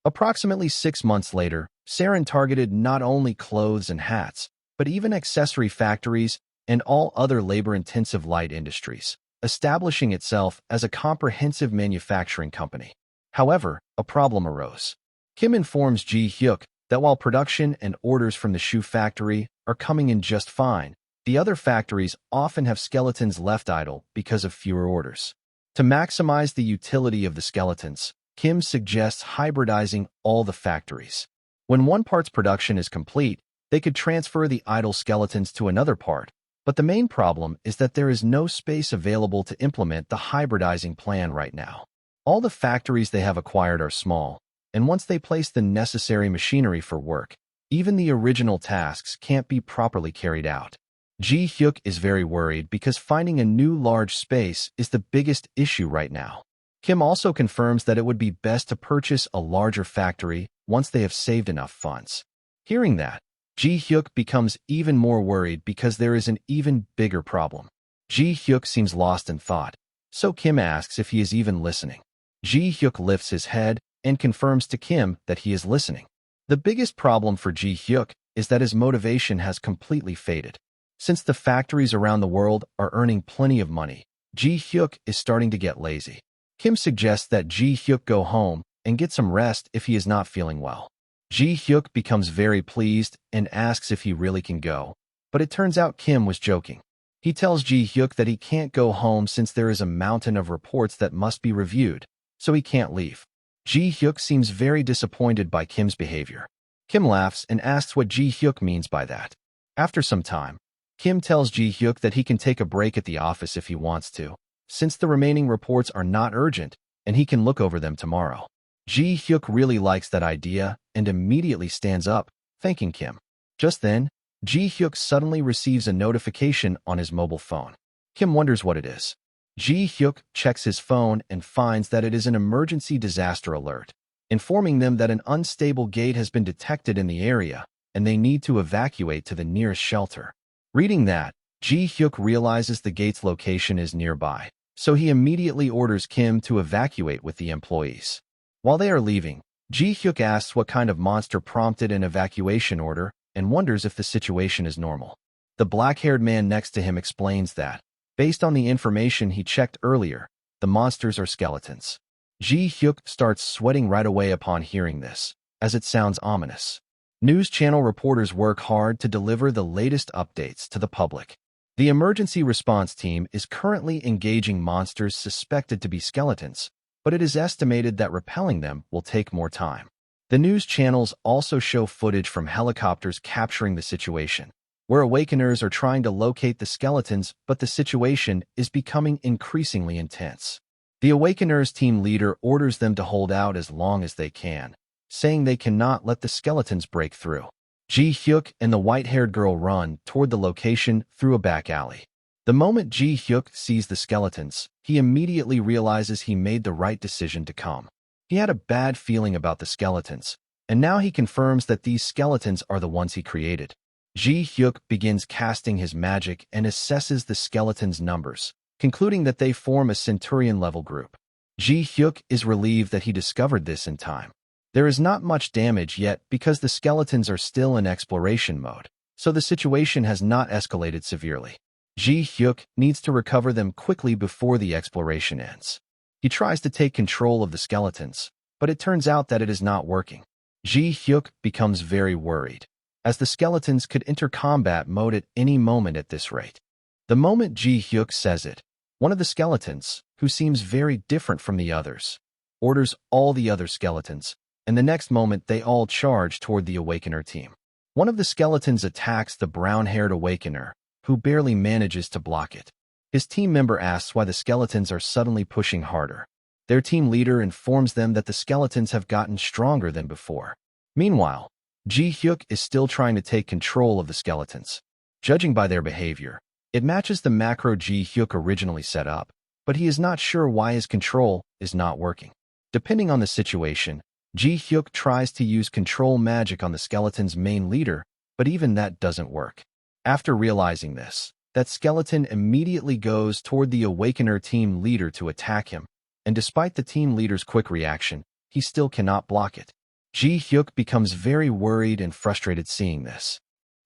Approximately 6 months later, sarin targeted not only clothes and hats, but even accessory factories and all other labor-intensive light industries, establishing itself as a comprehensive manufacturing company. However, a problem arose. Kim informs Ji-hyuk that while production and orders from the shoe factory are coming in just fine, the other factories often have skeletons left idle because of fewer orders. To maximize the utility of the skeletons, Kim suggests hybridizing all the factories. When one part's production is complete, they could transfer the idle skeletons to another part, but the main problem is that there is no space available to implement the hybridizing plan right now. All the factories they have acquired are small, and once they place the necessary machinery for work, even the original tasks can't be properly carried out. Ji-hyuk is very worried because finding a new large space is the biggest issue right now. Kim also confirms that it would be best to purchase a larger factory once they have saved enough funds. Hearing that, Ji-hyuk becomes even more worried because there is an even bigger problem. Ji-hyuk seems lost in thought, so Kim asks if he is even listening. Ji-hyuk lifts his head and confirms to Kim that he is listening. The biggest problem for Ji-hyuk is that his motivation has completely faded. Since the factories around the world are earning plenty of money, Ji-hyuk is starting to get lazy. Kim suggests that Ji-hyuk go home and get some rest if he is not feeling well. Ji-hyuk becomes very pleased and asks if he really can go, but it turns out Kim was joking. He tells Ji-hyuk that he can't go home since there is a mountain of reports that must be reviewed, so he can't leave. Ji-hyuk seems very disappointed by Kim's behavior. Kim laughs and asks what Ji-hyuk means by that. After some time, Kim tells Ji-hyuk that he can take a break at the office if he wants to, since the remaining reports are not urgent and he can look over them tomorrow. Ji-hyuk really likes that idea and immediately stands up, thanking Kim. Just then, Ji-hyuk suddenly receives a notification on his mobile phone. Kim wonders what it is. Ji-hyuk checks his phone and finds that it is an emergency disaster alert, informing them that an unstable gate has been detected in the area and they need to evacuate to the nearest shelter. Reading that, Ji-hyuk realizes the gate's location is nearby, so he immediately orders Kim to evacuate with the employees. While they are leaving, Ji-hyuk asks what kind of monster prompted an evacuation order and wonders if the situation is normal. The black-haired man next to him explains that, based on the information he checked earlier, the monsters are skeletons. Ji-hyuk starts sweating right away upon hearing this, as it sounds ominous. News channel reporters work hard to deliver the latest updates to the public. The emergency response team is currently engaging monsters suspected to be skeletons, but it is estimated that repelling them will take more time. The news channels also show footage from helicopters capturing the situation, where awakeners are trying to locate the skeletons, but the situation is becoming increasingly intense. The awakeners team leader orders them to hold out as long as they can, saying they cannot let the skeletons break through. Ji-hyuk and the white-haired girl run toward the location through a back alley. The moment Ji-hyuk sees the skeletons, he immediately realizes he made the right decision to come. He had a bad feeling about the skeletons, and now he confirms that these skeletons are the ones he created. Ji-hyuk begins casting his magic and assesses the skeletons' numbers, concluding that they form a Centurion-level group. Ji-hyuk is relieved that he discovered this in time. There is not much damage yet because the skeletons are still in exploration mode, so the situation has not escalated severely. Ji-hyuk needs to recover them quickly before the exploration ends. He tries to take control of the skeletons, but it turns out that it is not working. Ji-hyuk becomes very worried, as the skeletons could enter combat mode at any moment at this rate. The moment Ji-hyuk says it, one of the skeletons, who seems very different from the others, orders all the other skeletons, and the next moment they all charge toward the awakener team. One of the skeletons attacks the brown-haired awakener, who barely manages to block it. His team member asks why the skeletons are suddenly pushing harder. Their team leader informs them that the skeletons have gotten stronger than before. Meanwhile, Ji-hyuk is still trying to take control of the skeletons. Judging by their behavior, it matches the macro Ji-hyuk originally set up, but he is not sure why his control is not working. Depending on the situation, Ji-hyuk tries to use control magic on the skeleton's main leader, but even that doesn't work. After realizing this, that skeleton immediately goes toward the awakener team leader to attack him, and despite the team leader's quick reaction, he still cannot block it. Ji-hyuk becomes very worried and frustrated seeing this.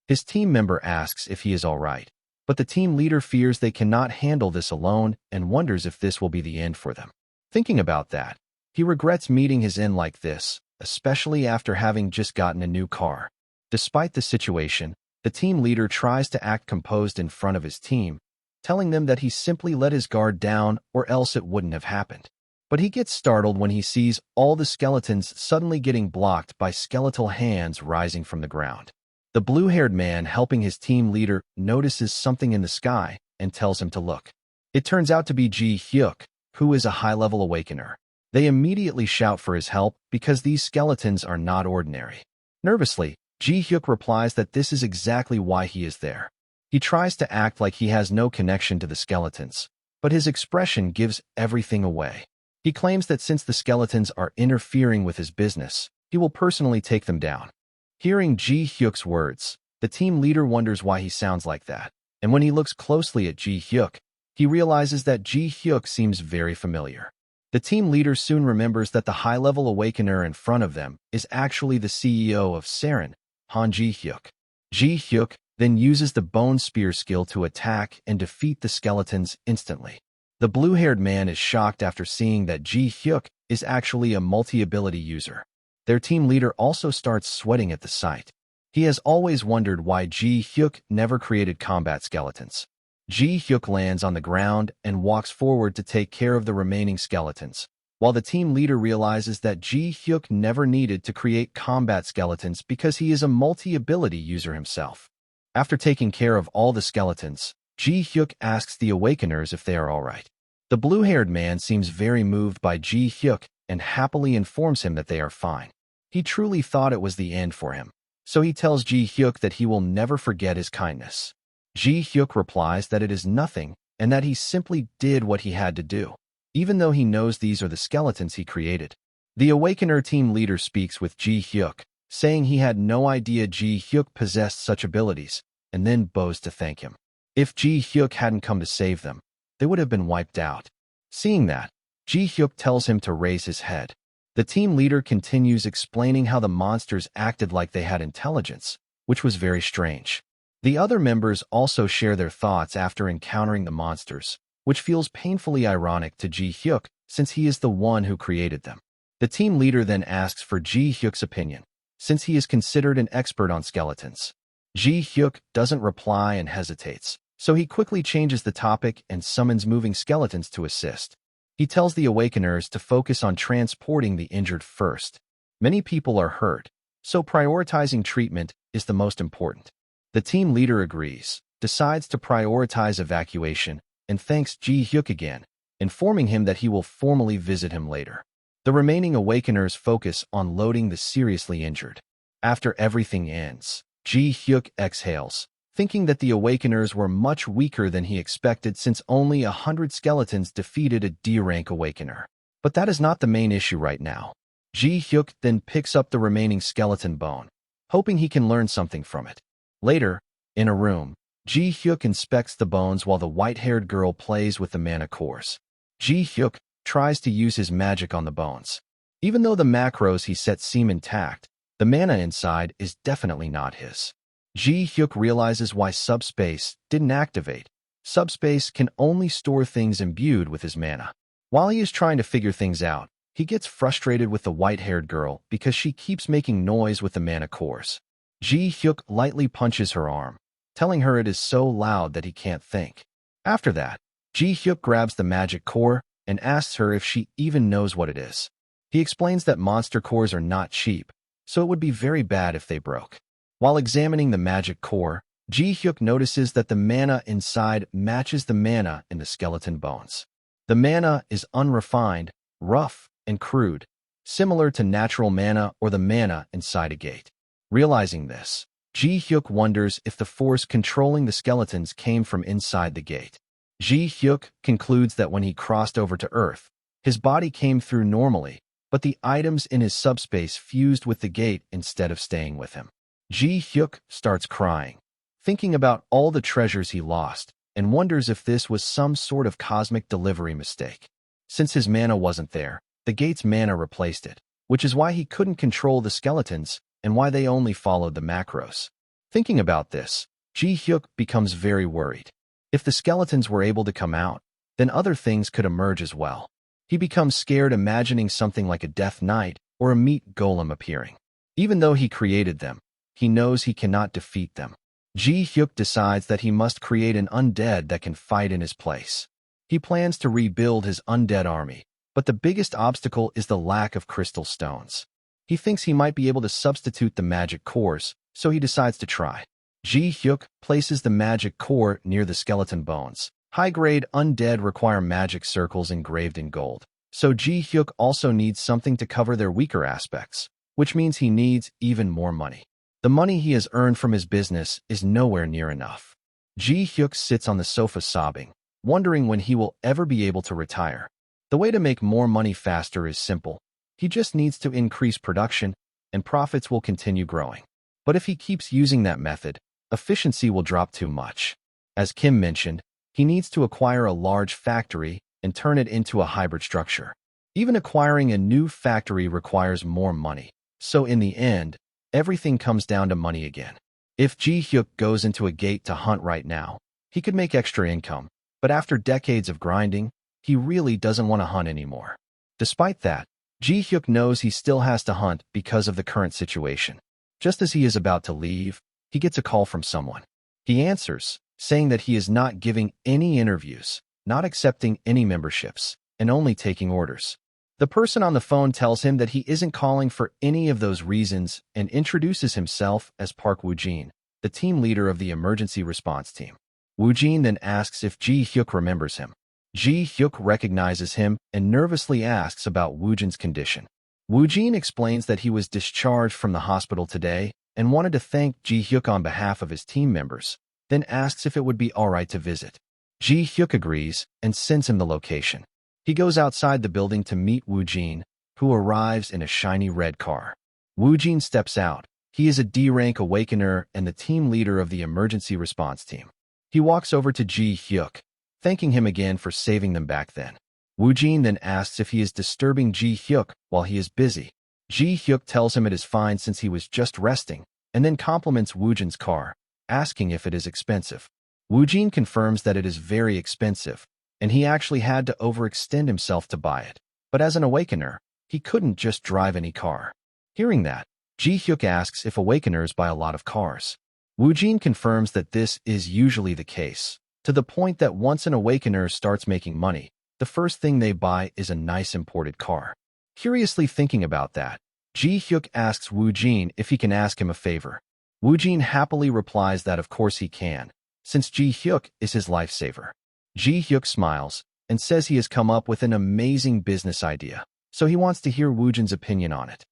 His team member asks if he is alright, But the team leader fears they cannot handle this alone and wonders if this will be the end for them. Thinking about that, he regrets meeting his end like this, especially after having just gotten a new car. Despite the situation, the team leader tries to act composed in front of his team, telling them that he simply let his guard down or else it wouldn't have happened. But he gets startled when he sees all the skeletons suddenly getting blocked by skeletal hands rising from the ground. The blue-haired man helping his team leader notices something in the sky and tells him to look. It turns out to be Ji-hyuk, who is a high-level awakener. They immediately shout for his help because these skeletons are not ordinary. Nervously, Ji-hyuk replies that this is exactly why he is there. He tries to act like he has no connection to the skeletons, but his expression gives everything away. He claims that since the skeletons are interfering with his business, he will personally take them down. Hearing Ji-hyuk's words, the team leader wonders why he sounds like that, and when he looks closely at Ji-hyuk, he realizes that Ji-hyuk seems very familiar. The team leader soon remembers that the high-level awakener in front of them is actually the CEO of Saren, Han Ji-hyuk. Ji-hyuk then uses the bone spear skill to attack and defeat the skeletons instantly. The blue-haired man is shocked after seeing that Ji-hyuk is actually a multi-ability user. Their team leader also starts sweating at the sight. He has always wondered why Ji-hyuk never created combat skeletons. Ji-hyuk lands on the ground and walks forward to take care of the remaining skeletons, while the team leader realizes that Ji-hyuk never needed to create combat skeletons because he is a multi-ability user himself. After taking care of all the skeletons, Ji-hyuk asks the awakeners if they are alright. The blue-haired man seems very moved by Ji-hyuk and happily informs him that they are fine. He truly thought it was the end for him, so he tells Ji-hyuk that he will never forget his kindness. Ji-hyuk replies that it is nothing and that he simply did what he had to do, even though he knows these are the skeletons he created. The awakener team leader speaks with Ji-hyuk, saying he had no idea Ji-hyuk possessed such abilities, and then bows to thank him. If Ji-hyuk hadn't come to save them, they would have been wiped out. Seeing that, Ji-hyuk tells him to raise his head. The team leader continues explaining how the monsters acted like they had intelligence, which was very strange. The other members also share their thoughts after encountering the monsters, which feels painfully ironic to Ji-hyuk since he is the one who created them. The team leader then asks for Ji-hyuk's opinion, since he is considered an expert on skeletons. Ji-hyuk doesn't reply and hesitates, so he quickly changes the topic and summons moving skeletons to assist. He tells the awakeners to focus on transporting the injured first. Many people are hurt, so prioritizing treatment is the most important. The team leader agrees, decides to prioritize evacuation, and thanks Ji-hyuk again, informing him that he will formally visit him later. The remaining awakeners focus on loading the seriously injured. After everything ends, Ji-hyuk exhales, thinking that the awakeners were much weaker than he expected since only 100 skeletons defeated a D-rank awakener. But that is not the main issue right now. Ji-hyuk then picks up the remaining skeleton bone, hoping he can learn something from it. Later, in a room, Ji-hyuk inspects the bones while the white-haired girl plays with the mana cores. Ji-hyuk tries to use his magic on the bones. Even though the macros he set seem intact, the mana inside is definitely not his. Ji-hyuk realizes why subspace didn't activate. Subspace can only store things imbued with his mana. While he is trying to figure things out, he gets frustrated with the white-haired girl because she keeps making noise with the mana cores. Ji-hyuk lightly punches her arm, telling her it is so loud that he can't think. After that, Ji-hyuk grabs the magic core and asks her if she even knows what it is. He explains that monster cores are not cheap, so it would be very bad if they broke. While examining the magic core, Ji-hyuk notices that the mana inside matches the mana in the skeleton bones. The mana is unrefined, rough, and crude, similar to natural mana or the mana inside a gate. Realizing this, Ji-hyuk wonders if the force controlling the skeletons came from inside the gate. Ji-hyuk concludes that when he crossed over to Earth, his body came through normally, but the items in his subspace fused with the gate instead of staying with him. Ji-hyuk starts crying, thinking about all the treasures he lost, and wonders if this was some sort of cosmic delivery mistake. Since his mana wasn't there, the gate's mana replaced it, which is why he couldn't control the skeletons and why they only followed the macros. Thinking about this, Ji-hyuk becomes very worried. If the skeletons were able to come out, then other things could emerge as well. He becomes scared imagining something like a death knight or a meat golem appearing. Even though he created them, he knows he cannot defeat them. Ji-hyuk decides that he must create an undead that can fight in his place. He plans to rebuild his undead army, but the biggest obstacle is the lack of crystal stones. He thinks he might be able to substitute the magic cores, so he decides to try. Ji-hyuk places the magic core near the skeleton bones. High-grade undead require magic circles engraved in gold, so Ji-hyuk also needs something to cover their weaker aspects, which means he needs even more money. The money he has earned from his business is nowhere near enough. Ji-hyuk sits on the sofa sobbing, wondering when he will ever be able to retire. The way to make more money faster is simple. He just needs to increase production, and profits will continue growing. But if he keeps using that method, efficiency will drop too much. As Kim mentioned, he needs to acquire a large factory and turn it into a hybrid structure. Even acquiring a new factory requires more money. So in the end, everything comes down to money again. If Ji-hyuk goes into a gate to hunt right now, he could make extra income, but after decades of grinding, he really doesn't want to hunt anymore. Despite that, Ji-hyuk knows he still has to hunt because of the current situation. Just as he is about to leave, he gets a call from someone. He answers, saying that he is not giving any interviews, not accepting any memberships, and only taking orders. The person on the phone tells him that he isn't calling for any of those reasons and introduces himself as Park Woo-jin, the team leader of the emergency response team. Woo-jin then asks if Ji-hyuk remembers him. Ji-hyuk recognizes him and nervously asks about Woo-jin's condition. Woo-jin explains that he was discharged from the hospital today and wanted to thank Ji-hyuk on behalf of his team members, then asks if it would be alright to visit. Ji-hyuk agrees and sends him the location. He goes outside the building to meet Woo-jin, who arrives in a shiny red car. Woo-jin steps out. He is a D-rank awakener and the team leader of the emergency response team. He walks over to Ji-hyuk, thanking him again for saving them back then. Woo-jin then asks if he is disturbing Ji-hyuk while he is busy. Ji-hyuk tells him it is fine since he was just resting, and then compliments Woo-jin's car, asking if it is expensive. Woo-jin confirms that it is very expensive, and he actually had to overextend himself to buy it. But as an awakener, he couldn't just drive any car. Hearing that, Ji-hyuk asks if awakeners buy a lot of cars. Woo-jin confirms that this is usually the case, to the point that once an awakener starts making money, the first thing they buy is a nice imported car. Curiously thinking about that, Ji-hyuk asks Woo-jin if he can ask him a favor. Woo-jin happily replies that of course he can, since Ji-hyuk is his lifesaver. Ji-hyuk smiles and says he has come up with an amazing business idea, so he wants to hear Woo-jin's opinion on it.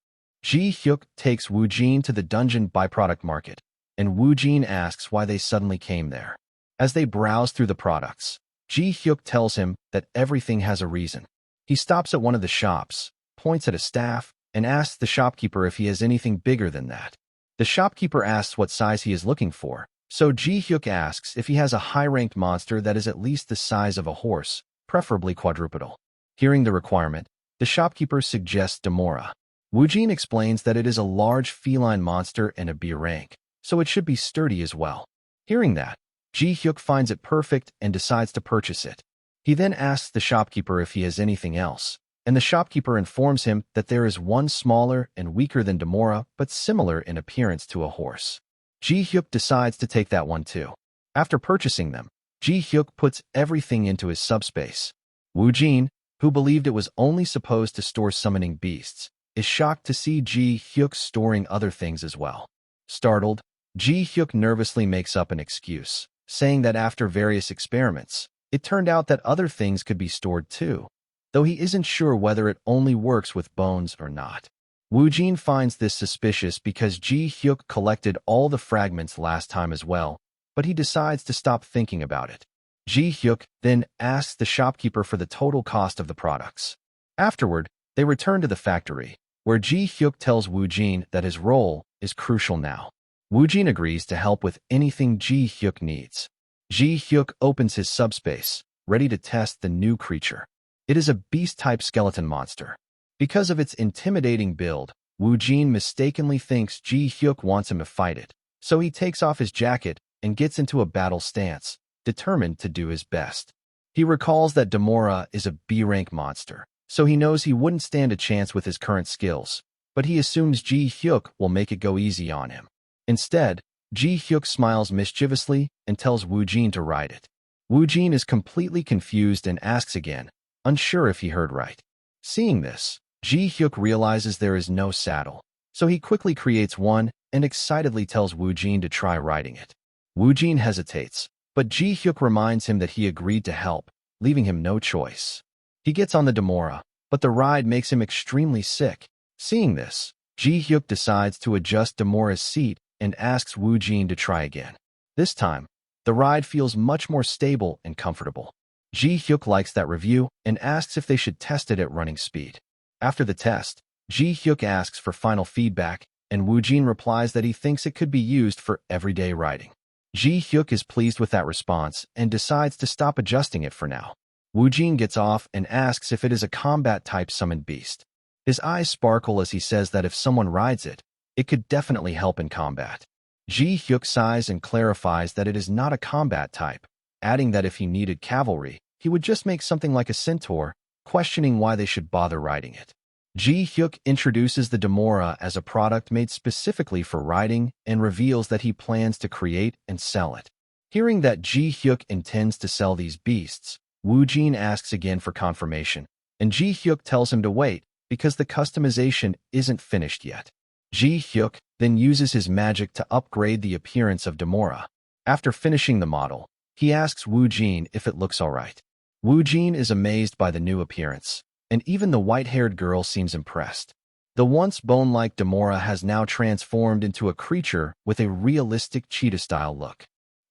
Ji-hyuk takes Woo-jin to the dungeon byproduct market, and Woo-jin asks why they suddenly came there. As they browse through the products, Ji-hyuk tells him that everything has a reason. He stops at one of the shops, points at a staff, and asks the shopkeeper if he has anything bigger than that. The shopkeeper asks what size he is looking for, so Ji-hyuk asks if he has a high-ranked monster that is at least the size of a horse, preferably quadrupedal. Hearing the requirement, the shopkeeper suggests Demora. Woo-jin explains that it is a large feline monster and a B rank, so it should be sturdy as well. Hearing that, Ji-hyuk finds it perfect and decides to purchase it. He then asks the shopkeeper if he has anything else, and the shopkeeper informs him that there is one smaller and weaker than Demora but similar in appearance to a horse. Ji-hyuk decides to take that one too. After purchasing them, Ji-hyuk puts everything into his subspace. Woo-jin, who believed it was only supposed to store summoning beasts, is shocked to see Ji-hyuk storing other things as well. Startled, Ji-hyuk nervously makes up an excuse, saying that after various experiments, it turned out that other things could be stored too, though he isn't sure whether it only works with bones or not. Woo-jin finds this suspicious because Ji-hyuk collected all the fragments last time as well, but he decides to stop thinking about it. Ji-hyuk then asks the shopkeeper for the total cost of the products. Afterward, they return to the factory, where Ji-hyuk tells Woo-jin that his role is crucial now. Woo-jin agrees to help with anything Ji-hyuk needs. Ji-hyuk opens his subspace, ready to test the new creature. It is a beast-type skeleton monster. Because of its intimidating build, Woo-jin mistakenly thinks Ji-hyuk wants him to fight it, so he takes off his jacket and gets into a battle stance, determined to do his best. He recalls that Demora is a B-rank monster, so he knows he wouldn't stand a chance with his current skills, but he assumes Ji-hyuk will make it go easy on him. Instead, Ji-hyuk smiles mischievously and tells Woo-jin to ride it. Woo-jin is completely confused and asks again, unsure if he heard right. Seeing this, Ji-hyuk realizes there is no saddle, so he quickly creates one and excitedly tells Woo-jin to try riding it. Woo-jin hesitates, but Ji-hyuk reminds him that he agreed to help, leaving him no choice. He gets on the Demora, but the ride makes him extremely sick. Seeing this, Ji-hyuk decides to adjust Demora's seat and asks Woo-jin to try again. This time, the ride feels much more stable and comfortable. Ji-hyuk likes that review and asks if they should test it at running speed. After the test, Ji-hyuk asks for final feedback, and Woo-jin replies that he thinks it could be used for everyday riding. Ji-hyuk is pleased with that response and decides to stop adjusting it for now. Woo-jin gets off and asks if it is a combat-type summoned beast. His eyes sparkle as he says that if someone rides it, it could definitely help in combat. Ji-hyuk sighs and clarifies that it is not a combat type, adding that if he needed cavalry, he would just make something like a centaur, questioning why they should bother riding it. Ji-hyuk introduces the Demora as a product made specifically for riding and reveals that he plans to create and sell it. Hearing that Ji-hyuk intends to sell these beasts, Woo-jin asks again for confirmation, and Ji-hyuk tells him to wait because the customization isn't finished yet. Ji-hyuk then uses his magic to upgrade the appearance of Demora. After finishing the model, he asks Woo-jin if it looks alright. Woo-jin is amazed by the new appearance, and even the white-haired girl seems impressed. The once bone-like Demora has now transformed into a creature with a realistic cheetah-style look.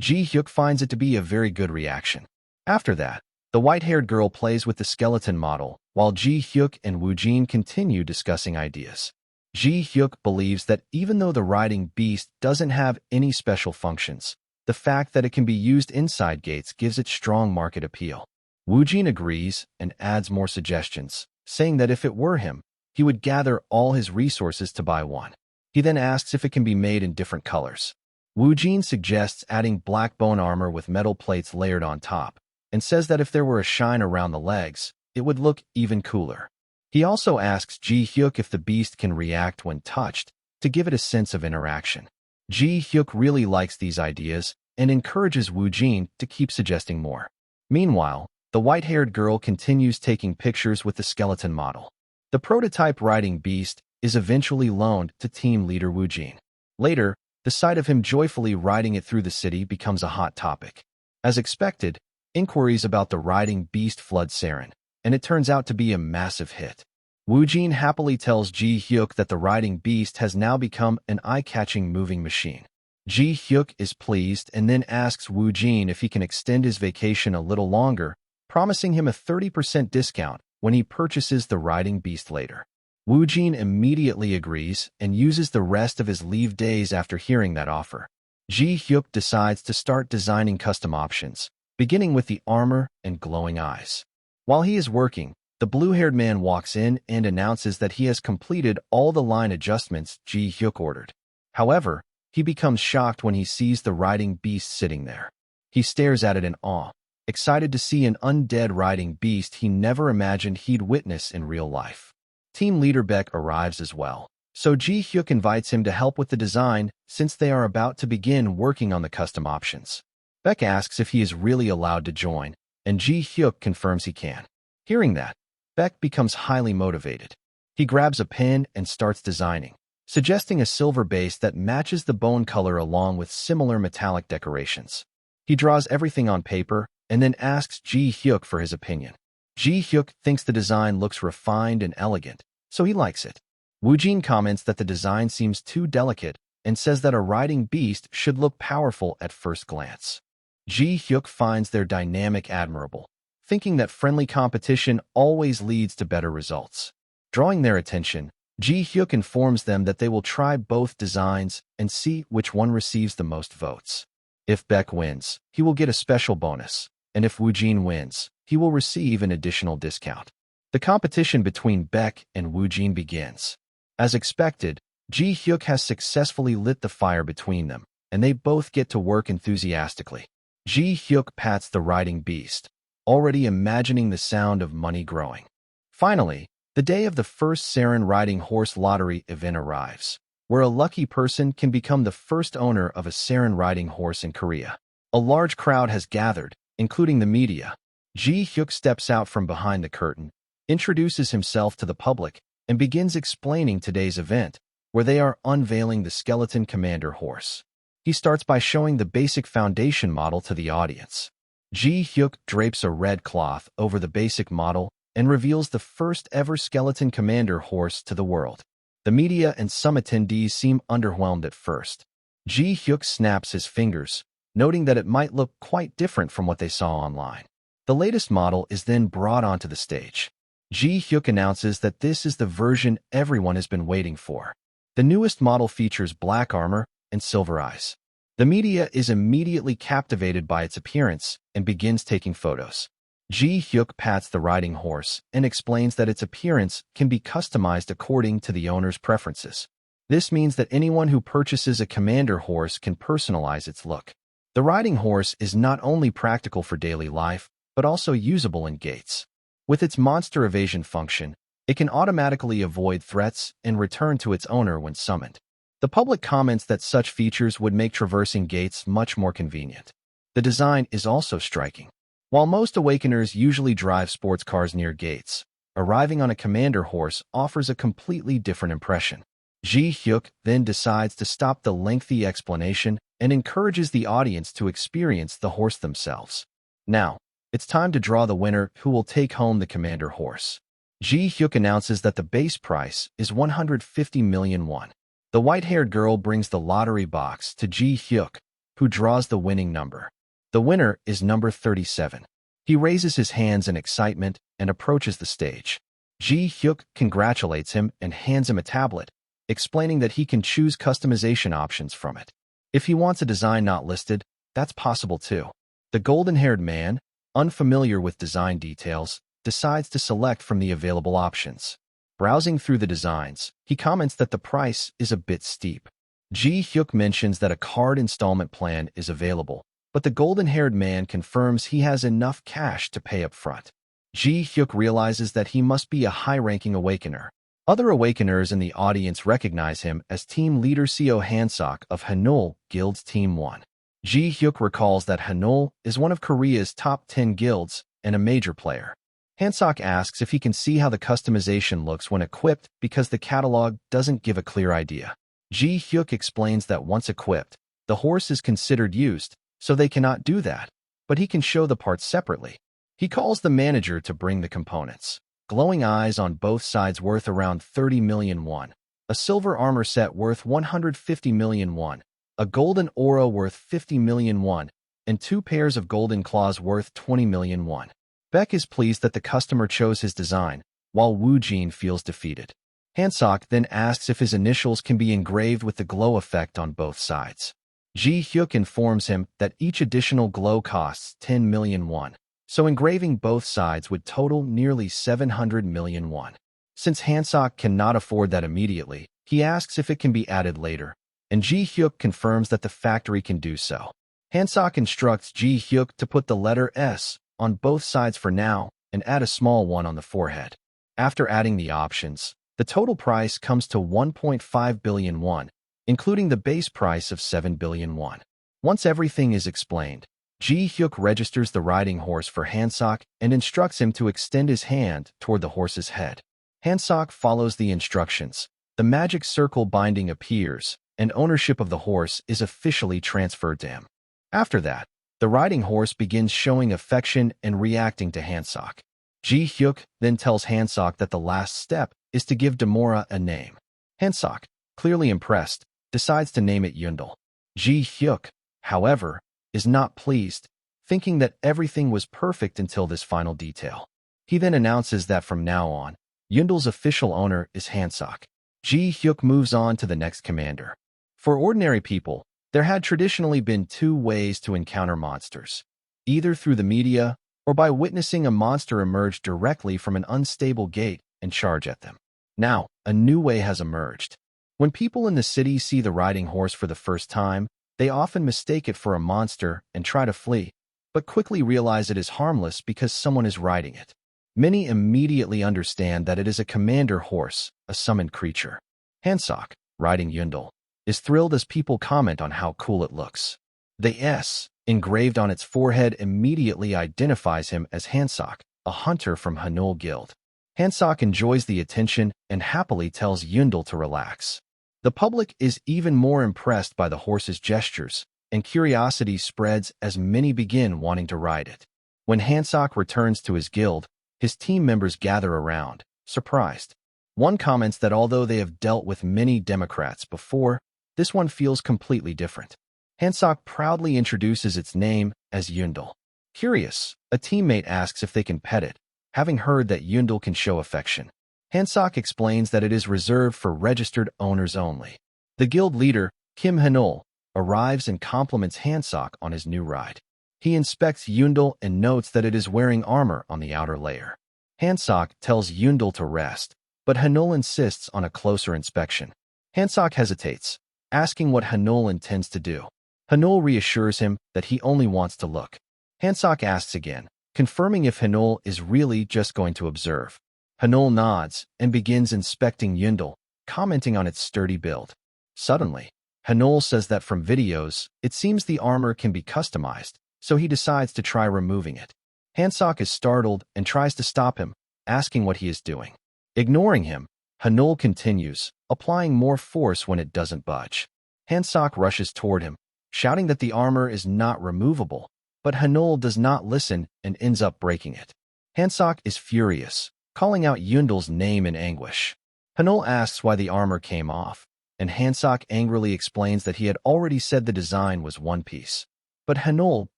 Ji-hyuk finds it to be a very good reaction. After that, the white-haired girl plays with the skeleton model, while Ji-hyuk and Woo-jin continue discussing ideas. Ji-hyuk believes that even though the riding beast doesn't have any special functions, the fact that it can be used inside gates gives it strong market appeal. Woo-jin agrees and adds more suggestions, saying that if it were him, he would gather all his resources to buy one. He then asks if it can be made in different colors. Woo-jin suggests adding black bone armor with metal plates layered on top, and says that if there were a shine around the legs, it would look even cooler. He also asks Ji-hyuk if the beast can react when touched, to give it a sense of interaction. Ji-hyuk really likes these ideas and encourages Woo-jin to keep suggesting more. Meanwhile, the white-haired girl continues taking pictures with the skeleton model. The prototype riding beast is eventually loaned to team leader Woo-jin. Later, the sight of him joyfully riding it through the city becomes a hot topic. As expected, inquiries about the riding beast flood Saren, and it turns out to be a massive hit. Woo-jin happily tells Ji-hyuk that the riding beast has now become an eye-catching moving machine. Ji-hyuk is pleased and then asks Woo-jin if he can extend his vacation a little longer, promising him a 30% discount when he purchases the riding beast later. Woo-jin immediately agrees and uses the rest of his leave days after hearing that offer. Ji-hyuk decides to start designing custom options, beginning with the armor and glowing eyes. While he is working, the blue-haired man walks in and announces that he has completed all the line adjustments Ji-hyuk ordered. However, he becomes shocked when he sees the riding beast sitting there. He stares at it in awe, excited to see an undead riding beast he never imagined he'd witness in real life. Team leader Beck arrives as well, so Ji-hyuk invites him to help with the design since they are about to begin working on the custom options. Beck asks if he is really allowed to join, and Ji-hyuk confirms he can. Hearing that, Beck becomes highly motivated. He grabs a pen and starts designing, suggesting a silver base that matches the bone color along with similar metallic decorations. He draws everything on paper and then asks Ji-hyuk for his opinion. Ji-hyuk thinks the design looks refined and elegant, so he likes it. Woo-jin comments that the design seems too delicate and says that a riding beast should look powerful at first glance. Ji-hyuk finds their dynamic admirable, thinking that friendly competition always leads to better results. Drawing their attention, Ji-hyuk informs them that they will try both designs and see which one receives the most votes. If Beck wins, he will get a special bonus, and if Woo-jin wins, he will receive an additional discount. The competition between Beck and Woo-jin begins. As expected, Ji-hyuk has successfully lit the fire between them, and they both get to work enthusiastically. Ji-hyuk pats the riding beast, already imagining the sound of money growing. Finally, the day of the first Saren riding horse lottery event arrives, where a lucky person can become the first owner of a Saren riding horse in Korea. A large crowd has gathered, including the media. Ji-hyuk steps out from behind the curtain, introduces himself to the public, and begins explaining today's event, where they are unveiling the skeleton commander horse. He starts by showing the basic foundation model to the audience. Ji-hyuk drapes a red cloth over the basic model and reveals the first ever skeleton commander horse to the world. The media and some attendees seem underwhelmed at first. Ji-hyuk snaps his fingers, noting that it might look quite different from what they saw online. The latest model is then brought onto the stage. Ji-hyuk announces that this is the version everyone has been waiting for. The newest model features black armor and silver eyes. The media is immediately captivated by its appearance and begins taking photos. Ji-hyuk pats the riding horse and explains that its appearance can be customized according to the owner's preferences. This means that anyone who purchases a commander horse can personalize its look. The riding horse is not only practical for daily life, but also usable in gates. With its monster evasion function, it can automatically avoid threats and return to its owner when summoned. The public comments that such features would make traversing gates much more convenient. The design is also striking. While most awakeners usually drive sports cars near gates, arriving on a commander horse offers a completely different impression. Ji-hyuk then decides to stop the lengthy explanation and encourages the audience to experience the horse themselves. Now, it's time to draw the winner who will take home the commander horse. Ji-hyuk announces that the base price is 150 million won. The white-haired girl brings the lottery box to Ji-hyuk, who draws the winning number. The winner is number 37. He raises his hands in excitement and approaches the stage. Ji-hyuk congratulates him and hands him a tablet, explaining that he can choose customization options from it. If he wants a design not listed, that's possible too. The golden-haired man, unfamiliar with design details, decides to select from the available options. Browsing through the designs, he comments that the price is a bit steep. Ji-hyuk mentions that a card installment plan is available, but the golden-haired man confirms he has enough cash to pay up front. Ji-hyuk realizes that he must be a high-ranking awakener. Other awakeners in the audience recognize him as team leader Seo Hansok of Hanul Guild's Team 1. Ji-hyuk recalls that Hanul is one of Korea's top 10 guilds and a major player. Hansok asks if he can see how the customization looks when equipped because the catalog doesn't give a clear idea. Ji-hyuk explains that once equipped, the horse is considered used, so they cannot do that, but he can show the parts separately. He calls the manager to bring the components. Glowing eyes on both sides worth around 30 million won, a silver armor set worth 150 million won, a golden aura worth 50 million won, and 2 pairs of golden claws worth 20 million won. Beck is pleased that the customer chose his design, while Woo Jin feels defeated. Hansok then asks if his initials can be engraved with the glow effect on both sides. Ji-hyuk informs him that each additional glow costs 10 million won, so engraving both sides would total nearly 700 million won. Since Hansok cannot afford that immediately, he asks if it can be added later, and Ji-hyuk confirms that the factory can do so. Hansok instructs Ji-hyuk to put the letter S on both sides for now and add a small one on the forehead. After adding the options, the total price comes to 1.5 billion won, including the base price of 7 billion won. Once everything is explained, Ji-hyuk registers the riding horse for Hansok and instructs him to extend his hand toward the horse's head. Hansok follows the instructions. The magic circle binding appears, and ownership of the horse is officially transferred to him. After that, the riding horse begins showing affection and reacting to Hansok. Ji-hyuk then tells Hansok that the last step is to give Demora a name. Hansok, clearly impressed, decides to name it Yundel. Ji-hyuk, however, is not pleased, thinking that everything was perfect until this final detail. He then announces that from now on, Yundel's official owner is Hansok. Ji-hyuk moves on to the next commander. For ordinary people, there had traditionally been 2 ways to encounter monsters, either through the media or by witnessing a monster emerge directly from an unstable gate and charge at them. Now, a new way has emerged. When people in the city see the riding horse for the first time, They often mistake it for a monster and try to flee, but quickly realize it is harmless because someone is riding it. Many immediately understand that it is a commander horse, a summoned creature. Hansok, riding Yundel, is thrilled as people comment on how cool it looks. The S engraved on its forehead immediately identifies him as Hansok, a hunter from Hanul Guild. Hansok enjoys the attention and happily tells Yundel to relax. The public is even more impressed by the horse's gestures, and curiosity spreads as many begin wanting to ride it. When Hansok returns to his guild, his team members gather around, surprised. One comments that although they have dealt with many Democrats before, this one feels completely different. Hansok proudly introduces its name as Yundel. Curious, a teammate asks if they can pet it, having heard that Yundel can show affection. Hansok explains that it is reserved for registered owners only. The guild leader, Kim Hanul, arrives and compliments Hansok on his new ride. He inspects Yundel and notes that it is wearing armor on the outer layer. Hansok tells Yundel to rest, but Hanul insists on a closer inspection. Hansok hesitates, asking what Hanul intends to do. Hanul reassures him that he only wants to look. Hansok asks again, confirming if Hanul is really just going to observe. Hanul nods and begins inspecting Yundel, commenting on its sturdy build. Suddenly, Hanul says that from videos, it seems the armor can be customized, so he decides to try removing it. Hansok is startled and tries to stop him, asking what he is doing. Ignoring him, Hanul continues, applying more force when it doesn't budge. Hansok rushes toward him, shouting that the armor is not removable, but Hanul does not listen and ends up breaking it. Hansok is furious, calling out Yundel's name in anguish. Hanul asks why the armor came off, and Hansok angrily explains that he had already said the design was one piece. But Hanul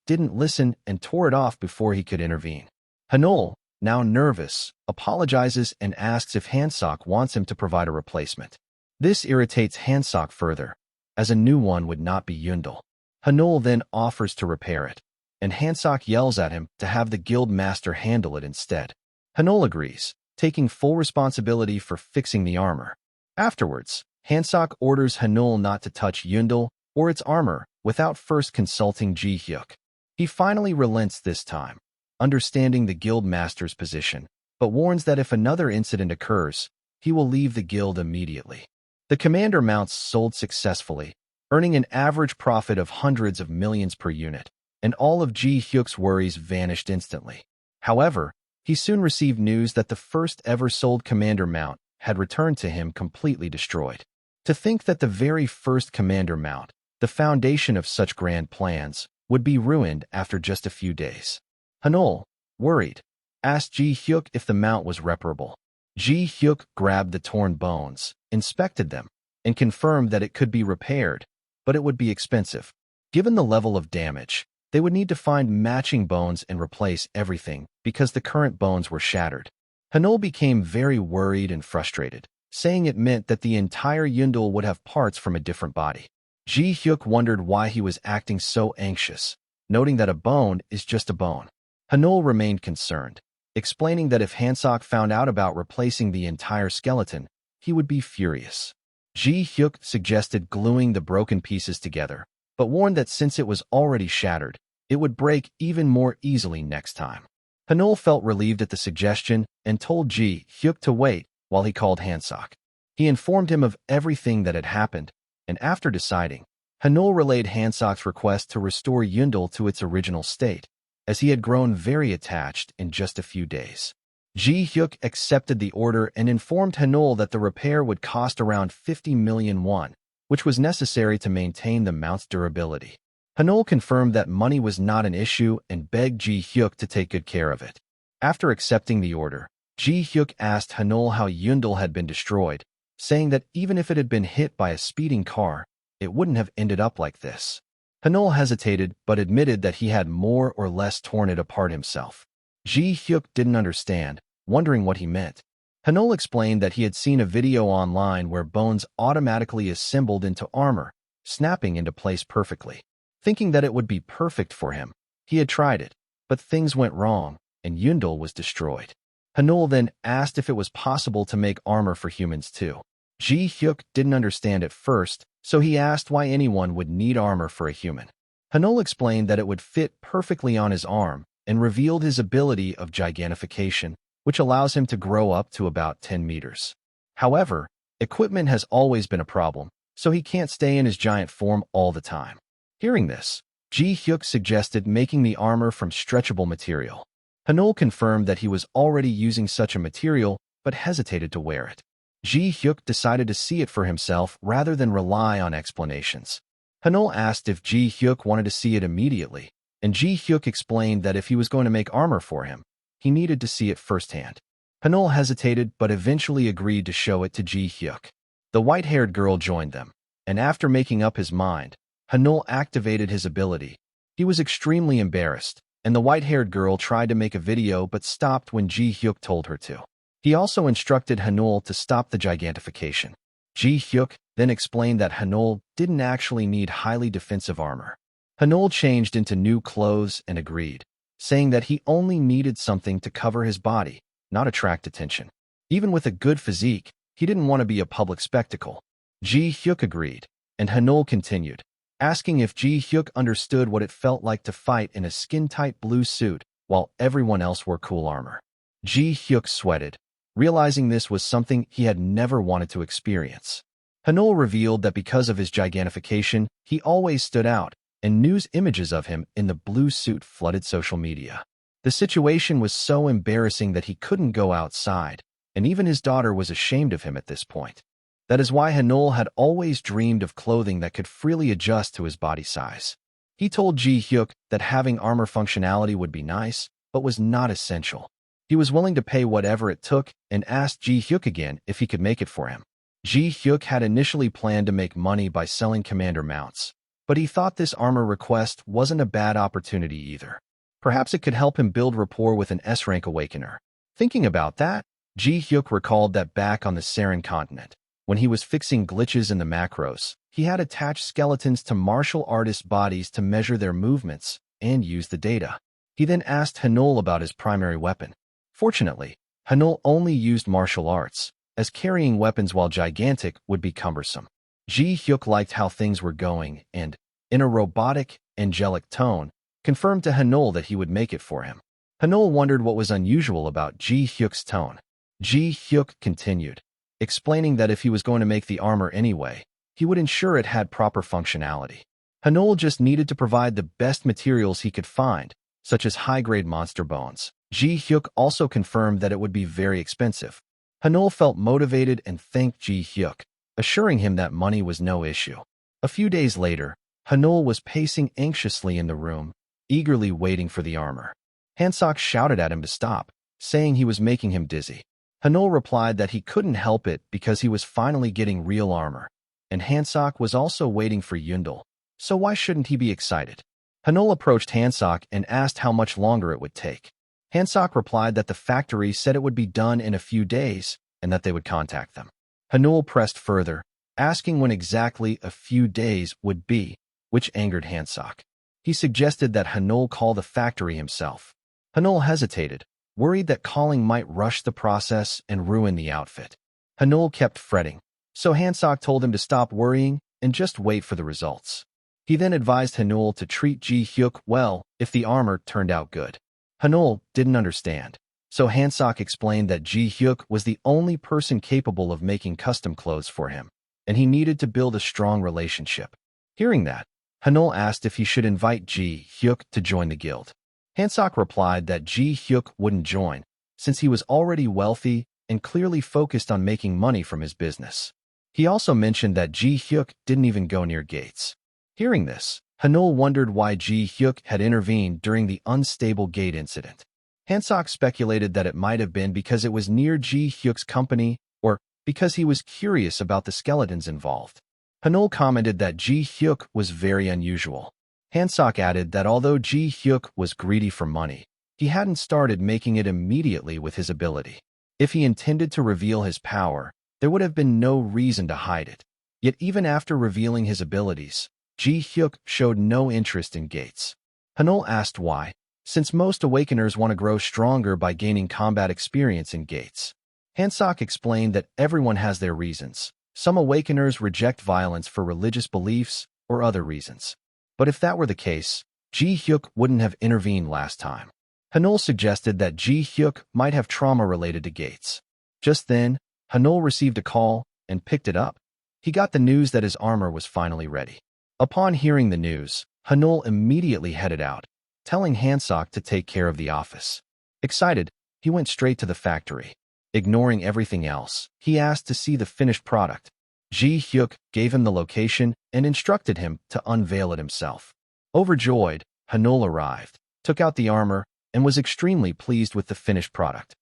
didn't listen and tore it off before he could intervene. Hanul, now nervous, apologizes and asks if Hansok wants him to provide a replacement. This irritates Hansok further, as a new one would not be Yundel. Hanul then offers to repair it, and Hansok yells at him to have the guild master handle it instead. Hanul agrees, taking full responsibility for fixing the armor. Afterwards, Hansok orders Hanul not to touch Yundel or its armor without first consulting Ji-hyuk. He finally relents this time, understanding the guild master's position, but warns that if another incident occurs, he will leave the guild immediately. The commander mounts sold successfully, earning an average profit of hundreds of millions per unit, and all of Ji-hyuk's worries vanished instantly. However, he soon received news that the first ever sold commander mount had returned to him completely destroyed. To think that the very first commander mount, the foundation of such grand plans, would be ruined after just a few days. Hanul, worried, asked Ji-hyuk if the mount was reparable. Ji-hyuk grabbed the torn bones, inspected them, and confirmed that it could be repaired, but it would be expensive. Given the level of damage, they would need to find matching bones and replace everything because the current bones were shattered. Hanul became very worried and frustrated, saying it meant that the entire Yundel would have parts from a different body. Ji-hyuk wondered why he was acting so anxious, noting that a bone is just a bone. Hanul remained concerned, explaining that if Hansok found out about replacing the entire skeleton, he would be furious. Ji-hyuk suggested gluing the broken pieces together, but warned that since it was already shattered, it would break even more easily next time. Hanul felt relieved at the suggestion and told Ji-hyuk to wait while he called Hansok. He informed him of everything that had happened, and after deciding, Hanul relayed Hansok's request to restore Yundel to its original state, as he had grown very attached in just a few days. Ji-hyuk accepted the order and informed Hanul that the repair would cost around 50 million won, which was necessary to maintain the mount's durability. Hanul confirmed that money was not an issue and begged Ji-hyuk to take good care of it. After accepting the order, Ji-hyuk asked Hanul how Yundel had been destroyed, saying that even if it had been hit by a speeding car, it wouldn't have ended up like this. Hanul hesitated but admitted that he had more or less torn it apart himself. Ji-hyuk didn't understand, wondering what he meant. Hanul explained that he had seen a video online where bones automatically assembled into armor, snapping into place perfectly. Thinking that it would be perfect for him, he had tried it, but things went wrong, and Yundel was destroyed. Hanul then asked if it was possible to make armor for humans too. Ji-hyuk didn't understand at first, so he asked why anyone would need armor for a human. Hanul explained that it would fit perfectly on his arm and revealed his ability of gigantification, which allows him to grow up to about 10 meters. However, equipment has always been a problem, so he can't stay in his giant form all the time. Hearing this, Ji-hyuk suggested making the armor from stretchable material. Hanul confirmed that he was already using such a material but hesitated to wear it. Ji-hyuk decided to see it for himself rather than rely on explanations. Hanul asked if Ji-hyuk wanted to see it immediately, and Ji-hyuk explained that if he was going to make armor for him, he needed to see it firsthand. Hanul hesitated but eventually agreed to show it to Ji-hyuk. The white-haired girl joined them, and after making up his mind, Hanul activated his ability. He was extremely embarrassed, and the white-haired girl tried to make a video but stopped when Ji-hyuk told her to. He also instructed Hanul to stop the gigantification. Ji-hyuk then explained that Hanul didn't actually need highly defensive armor. Hanul changed into new clothes and agreed, saying that he only needed something to cover his body, not attract attention. Even with a good physique, he didn't want to be a public spectacle. Ji-hyuk agreed, and Hanul continued, asking if Ji-hyuk understood what it felt like to fight in a skin-tight blue suit while everyone else wore cool armor. Ji-hyuk sweated, realizing this was something he had never wanted to experience. Hanul revealed that because of his gigantification, he always stood out, and news images of him in the blue suit flooded social media. The situation was so embarrassing that he couldn't go outside, and even his daughter was ashamed of him at this point. That is why Hanul had always dreamed of clothing that could freely adjust to his body size. He told Ji-hyuk that having armor functionality would be nice, but was not essential. He was willing to pay whatever it took and asked Ji-hyuk again if he could make it for him. Ji-hyuk had initially planned to make money by selling commander mounts, but he thought this armor request wasn't a bad opportunity either. Perhaps it could help him build rapport with an S-rank awakener. Thinking about that, Ji-hyuk recalled that back on the Saren continent, when he was fixing glitches in the macros, he had attached skeletons to martial artists' bodies to measure their movements and use the data. He then asked Hanul about his primary weapon. Fortunately, Hanul only used martial arts, as carrying weapons while gigantic would be cumbersome. Ji-hyuk liked how things were going and, in a robotic, angelic tone, confirmed to Hanul that he would make it for him. Hanul wondered what was unusual about Ji-hyuk's tone. Ji-hyuk continued, explaining that if he was going to make the armor anyway, he would ensure it had proper functionality. Hanul just needed to provide the best materials he could find, such as high-grade monster bones. Ji-hyuk also confirmed that it would be very expensive. Hanul felt motivated and thanked Ji-hyuk, assuring him that money was no issue. A few days later, Hanul was pacing anxiously in the room, eagerly waiting for the armor. Hansok shouted at him to stop, saying he was making him dizzy. Hanul replied that he couldn't help it because he was finally getting real armor, and Hansok was also waiting for Yundel, so why shouldn't he be excited? Hanul approached Hansok and asked how much longer it would take. Hansok replied that the factory said it would be done in a few days and that they would contact them. Hanul pressed further, asking when exactly a few days would be, which angered Hansok. He suggested that Hanul call the factory himself. Hanul hesitated, worried that calling might rush the process and ruin the outfit. Hanul kept fretting, so Hansok told him to stop worrying and just wait for the results. He then advised Hanul to treat Ji-hyuk well if the armor turned out good. Hanul didn't understand, so Hansok explained that Ji-hyuk was the only person capable of making custom clothes for him, and he needed to build a strong relationship. Hearing that, Hanul asked if he should invite Ji-hyuk to join the guild. Hansok replied that Ji-hyuk wouldn't join, since he was already wealthy and clearly focused on making money from his business. He also mentioned that Ji-hyuk didn't even go near gates. Hearing this, Hanul wondered why Ji-hyuk had intervened during the unstable gate incident. Hansok speculated that it might have been because it was near Ji-hyuk's company or because he was curious about the skeletons involved. Hanul commented that Ji-hyuk was very unusual. Hansok added that although Ji-hyuk was greedy for money, he hadn't started making it immediately with his ability. If he intended to reveal his power, there would have been no reason to hide it. Yet even after revealing his abilities, Ji-hyuk showed no interest in gates. Hanul asked why, since most awakeners want to grow stronger by gaining combat experience in gates. Hansok explained that everyone has their reasons, Some awakeners reject violence for religious beliefs or other reasons. But if that were the case, Ji-hyuk wouldn't have intervened last time. Hanul suggested that Ji-hyuk might have trauma related to Gates. Just then, Hanul received a call and picked it up. He got the news that his armor was finally ready. Upon hearing the news, Hanul immediately headed out, telling Hansok to take care of the office. Excited, he went straight to the factory. Ignoring everything else, he asked to see the finished product. Ji-hyuk gave him the location and instructed him to unveil it himself. Overjoyed, Hanul arrived, took out the armor, and was extremely pleased with the finished product.